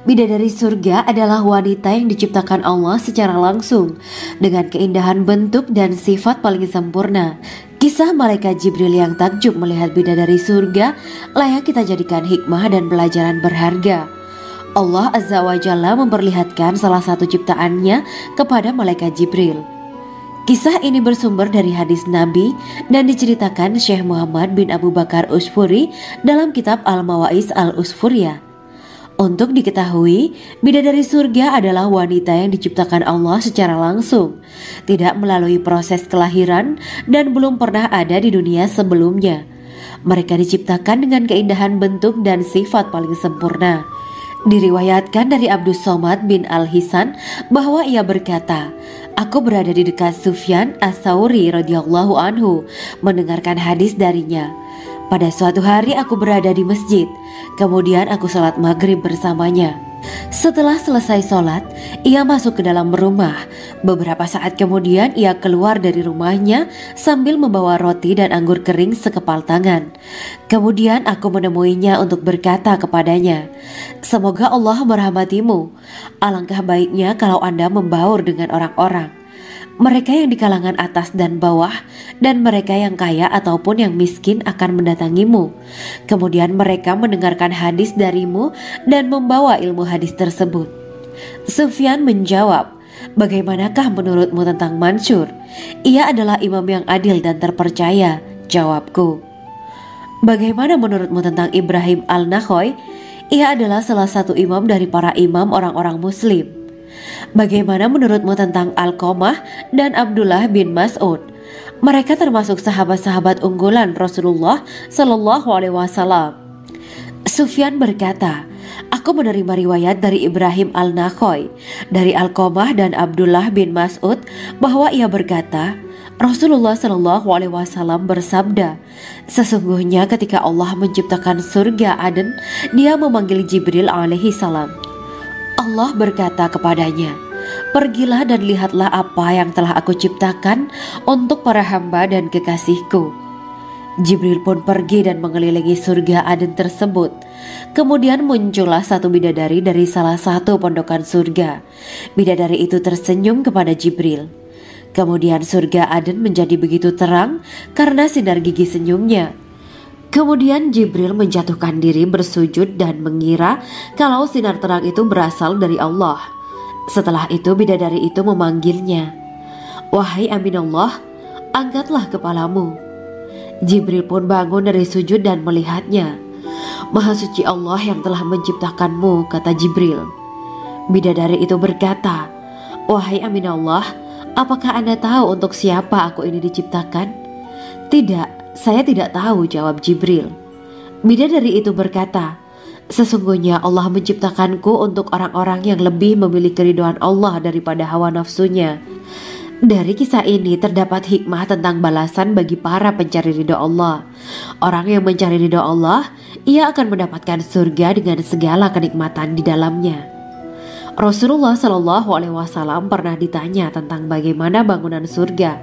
[SPEAKER 1] Bidadari surga adalah wanita yang diciptakan Allah secara langsung dengan keindahan bentuk dan sifat paling sempurna. Kisah malaikat Jibril yang takjub melihat bidadari surga layak kita jadikan hikmah dan pelajaran berharga. Allah Azza wa Jalla memperlihatkan salah satu ciptaannya kepada malaikat Jibril. Kisah ini bersumber dari hadis Nabi dan diceritakan Syekh Muhammad bin Abu Bakar Usfuri dalam kitab Al-Mawaiz Al-Usfuriyah. Untuk diketahui, bidadari surga adalah wanita yang diciptakan Allah secara langsung, tidak melalui proses kelahiran dan belum pernah ada di dunia sebelumnya. Mereka diciptakan dengan keindahan bentuk dan sifat paling sempurna. Diriwayatkan dari Abdus Somad bin Al-Hisan bahwa ia berkata, "Aku berada di dekat Sufyan As-Sauri radhiyallahu anhu mendengarkan hadis darinya. Pada suatu hari aku berada di masjid, kemudian aku sholat maghrib bersamanya. Setelah selesai sholat, ia masuk ke dalam rumah. Beberapa saat kemudian ia keluar dari rumahnya sambil membawa roti dan anggur kering sekepal tangan. Kemudian aku menemuinya untuk berkata kepadanya, 'Semoga Allah merahmatimu. Alangkah baiknya kalau Anda membaur dengan orang-orang. Mereka yang di kalangan atas dan bawah, dan mereka yang kaya ataupun yang miskin akan mendatangimu. Kemudian mereka mendengarkan hadis darimu dan membawa ilmu hadis tersebut.' Sufyan menjawab, 'Bagaimanakah menurutmu tentang Mansur? Ia adalah imam yang adil dan terpercaya.' Jawabku. 'Bagaimana menurutmu tentang Ibrahim Al-Nakhoy? Ia adalah salah satu imam dari para imam orang-orang muslim.' 'Bagaimana menurutmu tentang Alqamah dan Abdullah bin Mas'ud? Mereka termasuk sahabat-sahabat unggulan Rasulullah Sallallahu Alaihi Wasallam.' Sufyan berkata, 'Aku menerima riwayat dari Ibrahim Al-Nakhoy, dari Alqamah dan Abdullah bin Mas'ud bahwa ia berkata, Rasulullah Sallallahu Alaihi Wasallam bersabda, sesungguhnya ketika Allah menciptakan surga Aden, Dia memanggil Jibril alaihi salam. Allah berkata kepadanya, pergilah dan lihatlah apa yang telah aku ciptakan untuk para hamba dan kekasihku. Jibril pun pergi dan mengelilingi surga Aden tersebut. Kemudian muncullah satu bidadari dari salah satu pondokan surga. Bidadari itu tersenyum kepada Jibril. Kemudian surga Aden menjadi begitu terang karena sinar gigi senyumnya. Kemudian Jibril menjatuhkan diri bersujud dan mengira kalau sinar terang itu berasal dari Allah. Setelah itu bidadari itu memanggilnya, "Wahai Aminullah, angkatlah kepalamu." Jibril pun bangun dari sujud dan melihatnya. "Maha suci Allah yang telah menciptakanmu," kata Jibril. Bidadari itu berkata, "Wahai Aminullah, apakah Anda tahu untuk siapa aku ini diciptakan?" "Tidak, saya tidak tahu," jawab Jibril. Bidadari itu berkata, "Sesungguhnya Allah menciptakanku untuk orang-orang yang lebih memilih keridhaan Allah daripada hawa nafsunya." Dari kisah ini terdapat hikmah tentang balasan bagi para pencari ridho Allah. Orang yang mencari ridho Allah, ia akan mendapatkan surga dengan segala kenikmatan di dalamnya. Rasulullah Shallallahu Alaihi Wasallam pernah ditanya tentang bagaimana bangunan surga.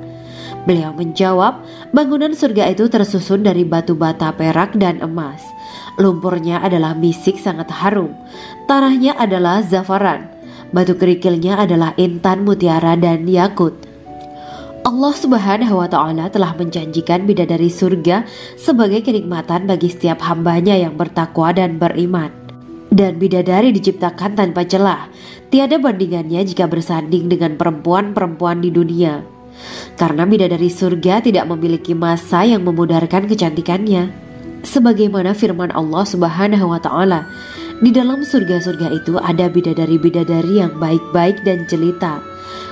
[SPEAKER 1] Beliau menjawab, bangunan surga itu tersusun dari batu bata, perak, dan emas. Lumpurnya adalah misik sangat harum, tanahnya adalah zafaran, batu kerikilnya adalah intan, mutiara, dan yakut. Allah Subhanahu wa Ta'ala telah menjanjikan bidadari surga sebagai kenikmatan bagi setiap hambanya yang bertakwa dan beriman. Dan bidadari diciptakan tanpa celah, tiada bandingannya jika bersanding dengan perempuan-perempuan di dunia. Karena bidadari surga tidak memiliki masa yang memudarkan kecantikannya. Sebagaimana firman Allah Subhanahu wa Ta'ala, di dalam surga-surga itu ada bidadari-bidadari yang baik-baik dan jelita.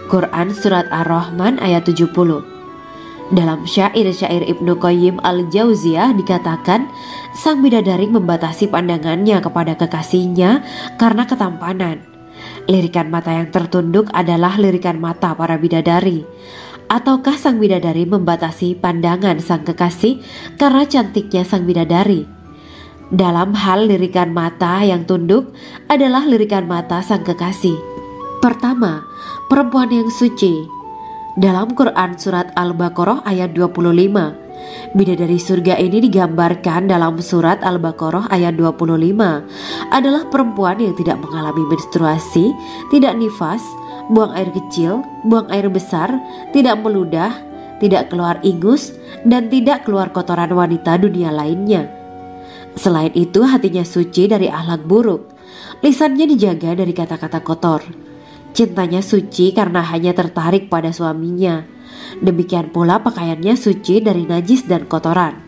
[SPEAKER 1] Quran Surat Ar-Rahman ayat 70. Dalam syair-syair Ibnu Qayyim Al-Jauziyah dikatakan, sang bidadari membatasi pandangannya kepada kekasihnya karena ketampanan. Lirikan mata yang tertunduk adalah lirikan mata para bidadari. Ataukah sang bidadari membatasi pandangan sang kekasih karena cantiknya sang bidadari? Dalam hal lirikan mata yang tunduk adalah lirikan mata sang kekasih. Pertama, perempuan yang suci. Dalam Quran Surat Al-Baqarah ayat 25, bidadari surga ini digambarkan dalam Surat Al-Baqarah ayat 25 adalah perempuan yang tidak mengalami menstruasi, tidak nifas, buang air kecil, buang air besar, tidak meludah, tidak keluar ingus, dan tidak keluar kotoran wanita dunia lainnya. Selain itu, hatinya suci dari akhlak buruk, lisannya dijaga dari kata-kata kotor. Cintanya suci karena hanya tertarik pada suaminya. Demikian pula pakaiannya suci dari najis dan kotoran.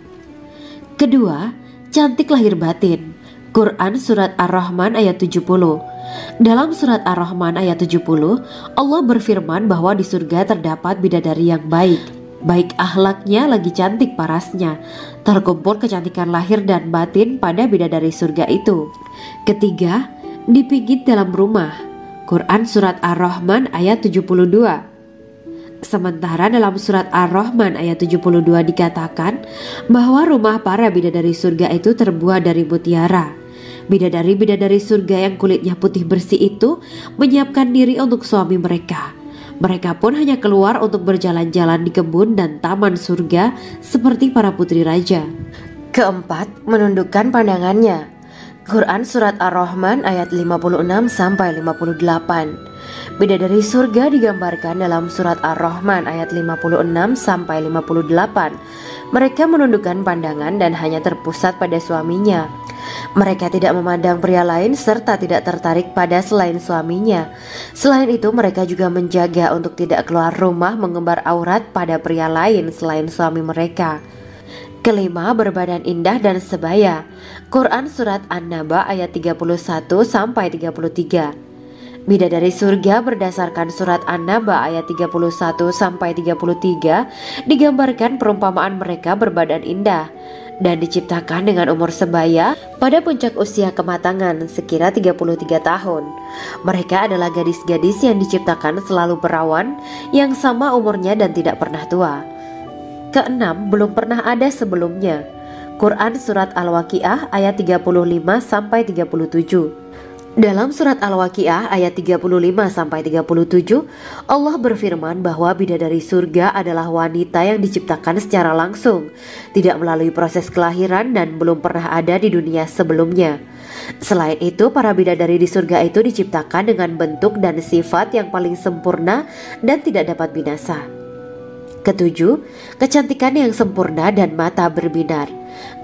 [SPEAKER 1] Kedua, cantik lahir batin. Quran Surat Ar-Rahman ayat 70. Dalam Surat Ar-Rahman ayat 70, Allah berfirman bahwa di surga terdapat bidadari yang baik. Baik akhlaknya lagi cantik parasnya. Terkumpul kecantikan lahir dan batin pada bidadari surga itu. Ketiga, dipijit dalam rumah. Quran Surat Ar-Rahman ayat 72. Sementara dalam Surat Ar-Rahman ayat 72 dikatakan bahwa rumah para bidadari surga itu terbuat dari mutiara. Bidadari-bidadari surga yang kulitnya putih bersih itu menyiapkan diri untuk suami mereka. Mereka pun hanya keluar untuk berjalan-jalan di kebun dan taman surga seperti para putri raja. Keempat, menundukkan pandangannya. Quran Surat Ar-Rahman ayat 56-58. Bidadari surga digambarkan dalam Surat Ar-Rahman ayat 56-58. Mereka menundukkan pandangan dan hanya terpusat pada suaminya. Mereka tidak memandang pria lain serta tidak tertarik pada selain suaminya. Selain itu, mereka juga menjaga untuk tidak keluar rumah mengembar aurat pada pria lain selain suami mereka. Kelima, berbadan indah dan sebaya. Quran Surat An-Naba ayat 31-33. Bidadari surga berdasarkan Surat An-Naba ayat 31-33 digambarkan perumpamaan mereka berbadan indah dan diciptakan dengan umur sebaya pada puncak usia kematangan sekira 33 tahun. Mereka adalah gadis-gadis yang diciptakan selalu perawan yang sama umurnya dan tidak pernah tua. Keenam, belum pernah ada sebelumnya. Quran Surat Al-Waqiah ayat 35-37. Dalam Surat Al-Waqiah ayat 35-37, Allah berfirman bahwa bidadari surga adalah wanita yang diciptakan secara langsung, tidak melalui proses kelahiran dan belum pernah ada di dunia sebelumnya. Selain itu, para bidadari di surga itu diciptakan dengan bentuk dan sifat yang paling sempurna dan tidak dapat binasa. Ketujuh, kecantikan yang sempurna dan mata berbinar.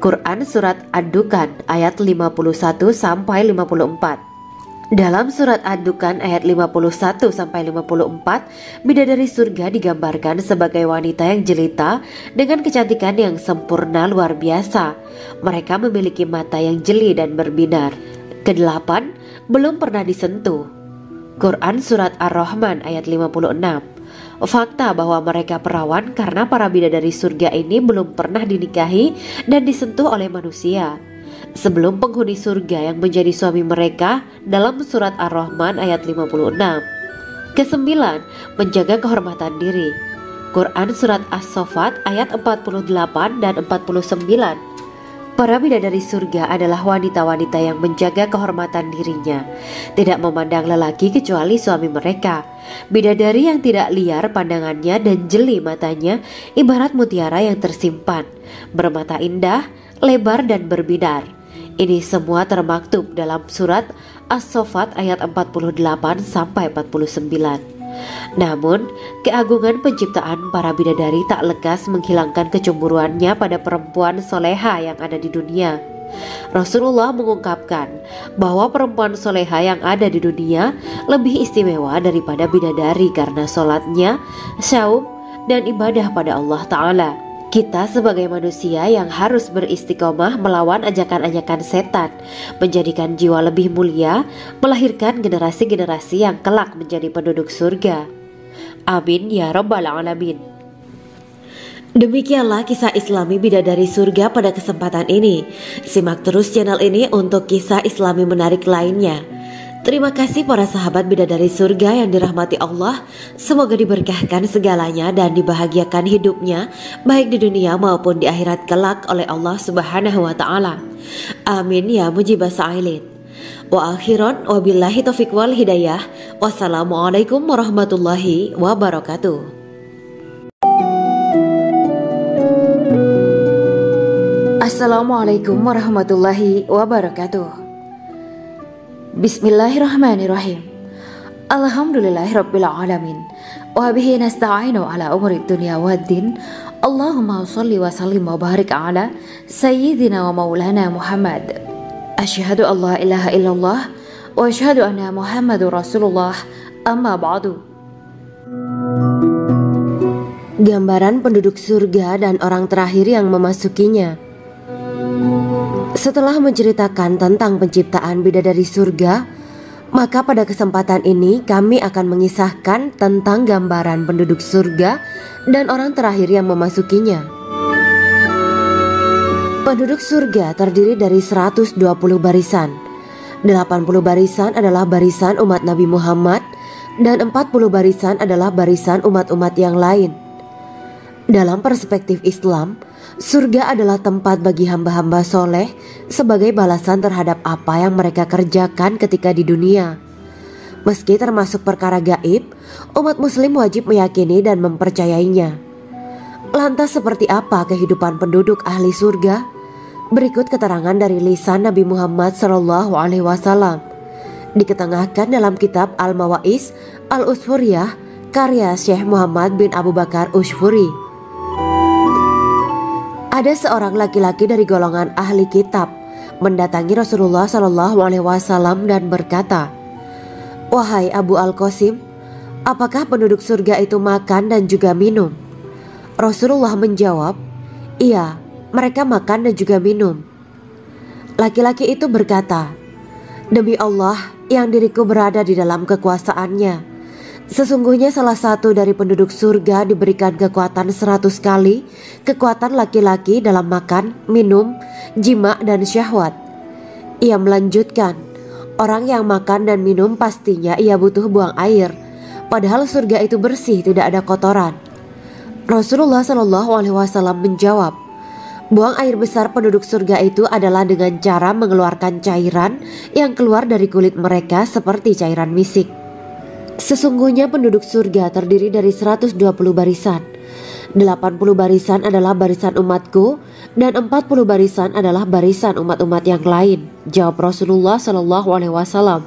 [SPEAKER 1] Quran Surat Ad-Dukhan ayat 51-54. Dalam surat Ad-Dukhan ayat 51-54, bidadari surga digambarkan sebagai wanita yang jelita dengan kecantikan yang sempurna luar biasa. Mereka memiliki mata yang jeli dan berbinar. Kedelapan, belum pernah disentuh. Quran surat Ar-Rahman ayat 56. Fakta bahwa mereka perawan karena para bidadari surga ini belum pernah dinikahi dan disentuh oleh manusia sebelum penghuni surga yang menjadi suami mereka dalam surat Ar-Rahman ayat 56. Kesembilan, menjaga kehormatan diri. Quran surat As-Saffat ayat 48 dan 49. Para bidadari surga adalah wanita-wanita yang menjaga kehormatan dirinya, tidak memandang lelaki kecuali suami mereka. Bidadari yang tidak liar pandangannya dan jeli matanya ibarat mutiara yang tersimpan, bermata indah, lebar dan berbinar. Ini semua termaktub dalam surat As-Saffat ayat 48-49. Namun, keagungan penciptaan para bidadari tak lekas menghilangkan kecemburuannya pada perempuan soleha yang ada di dunia. Rasulullah mengungkapkan bahwa perempuan soleha yang ada di dunia lebih istimewa daripada bidadari karena sholatnya, syaum, dan ibadah pada Allah Ta'ala. Kita sebagai manusia yang harus beristiqomah melawan ajakan-ajakan setan, menjadikan jiwa lebih mulia, melahirkan generasi-generasi yang kelak menjadi penduduk surga. Amin ya Rabbal Alamin. Demikianlah kisah Islami bidadari surga pada kesempatan ini. Simak terus channel ini untuk kisah Islami menarik lainnya. Terima kasih para sahabat bidadari surga yang dirahmati Allah. Semoga diberkahkan segalanya dan dibahagiakan hidupnya baik di dunia maupun di akhirat kelak oleh Allah Subhanahu wa Ta'ala. Amin ya mujibah sa'ilin. Wa akhiran wabillahi taufiq wal hidayah. Wassalamualaikum warahmatullahi wabarakatuh. Assalamualaikum warahmatullahi wabarakatuh. Bismillahirrahmanirrahim. Alhamdulillahirabbil alamin. Wa bihi nasta'inu ala umuri dunya waddin. Allahumma shalli wa sallim wa barik ala sayyidina wa maulana Muhammad. Asyhadu an la ilaha illallah wa asyhadu anna Muhammadur Rasulullah. Amma ba'du. Gambaran penduduk surga dan orang terakhir yang memasukinya. Setelah menceritakan tentang penciptaan bidadari surga, maka pada kesempatan ini kami akan mengisahkan tentang gambaran penduduk surga dan orang terakhir yang memasukinya. Penduduk surga terdiri dari 120 barisan. 80 barisan adalah barisan umat Nabi Muhammad dan 40 barisan adalah barisan umat-umat yang lain. Dalam perspektif Islam, surga adalah tempat bagi hamba-hamba soleh sebagai balasan terhadap apa yang mereka kerjakan ketika di dunia. Meski termasuk perkara gaib, umat muslim wajib meyakini dan mempercayainya. Lantas seperti apa kehidupan penduduk ahli surga? Berikut keterangan dari lisan Nabi Muhammad SAW, diketengahkan dalam kitab Al-Mawaiz Al-Usfuriyah karya Syekh Muhammad bin Abu Bakar Ushfuri. Ada seorang laki-laki dari golongan ahli kitab mendatangi Rasulullah SAW dan berkata, "Wahai Abu Al-Qasim, apakah penduduk surga itu makan dan juga minum?" Rasulullah menjawab, "Iya, mereka makan dan juga minum." Laki-laki itu berkata, "Demi Allah yang diriku berada di dalam kekuasaannya, sesungguhnya salah satu dari penduduk surga diberikan kekuatan 100 kali kekuatan laki-laki dalam makan, minum, jima, dan syahwat." Ia melanjutkan, "Orang yang makan dan minum pastinya ia butuh buang air, padahal surga itu bersih, tidak ada kotoran." Rasulullah SAW menjawab, "Buang air besar penduduk surga itu adalah dengan cara mengeluarkan cairan yang keluar dari kulit mereka seperti cairan misik." Sesungguhnya penduduk surga terdiri dari 120 barisan. 80 barisan adalah barisan umatku dan 40 barisan adalah barisan umat-umat yang lain, jawab Rasulullah SAW.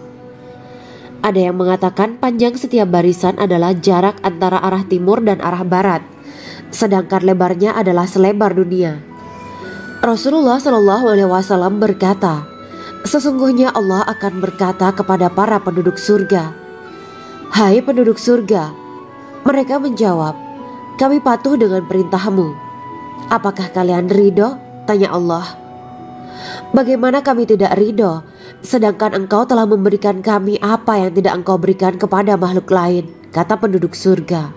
[SPEAKER 1] Ada yang mengatakan panjang setiap barisan adalah jarak antara arah timur dan arah barat, sedangkan lebarnya adalah selebar dunia. Rasulullah SAW berkata, Sesungguhnya Allah akan berkata kepada para penduduk surga, "Hai penduduk surga." Mereka menjawab, "Kami patuh dengan perintahmu." "Apakah kalian ridho?" tanya Allah. "Bagaimana kami tidak ridho, sedangkan engkau telah memberikan kami apa yang tidak engkau berikan kepada makhluk lain," kata penduduk surga.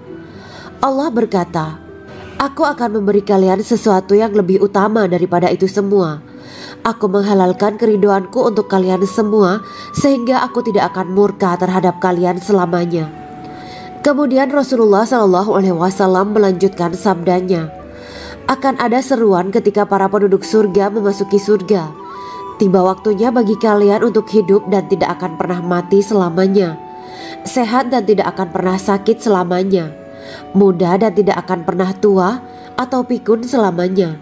[SPEAKER 1] Allah berkata, "Aku akan memberi kalian sesuatu yang lebih utama daripada itu semua. Aku menghalalkan keridoanku untuk kalian semua, sehingga aku tidak akan murka terhadap kalian selamanya." Kemudian Rasulullah SAW melanjutkan sabdanya, "Akan ada seruan ketika para penduduk surga memasuki surga. Tiba waktunya bagi kalian untuk hidup dan tidak akan pernah mati selamanya, sehat dan tidak akan pernah sakit selamanya, muda dan tidak akan pernah tua atau pikun selamanya,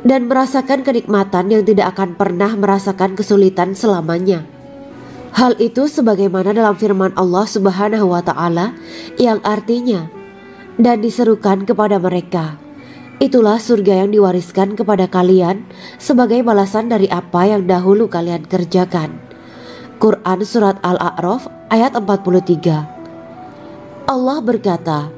[SPEAKER 1] dan merasakan kenikmatan yang tidak akan pernah merasakan kesulitan selamanya." Hal itu sebagaimana dalam firman Allah Subhanahu wa Ta'ala yang artinya, "Dan diserukan kepada mereka, itulah surga yang diwariskan kepada kalian sebagai balasan dari apa yang dahulu kalian kerjakan." Quran Surat Al-A'raf ayat 43. Allah berkata,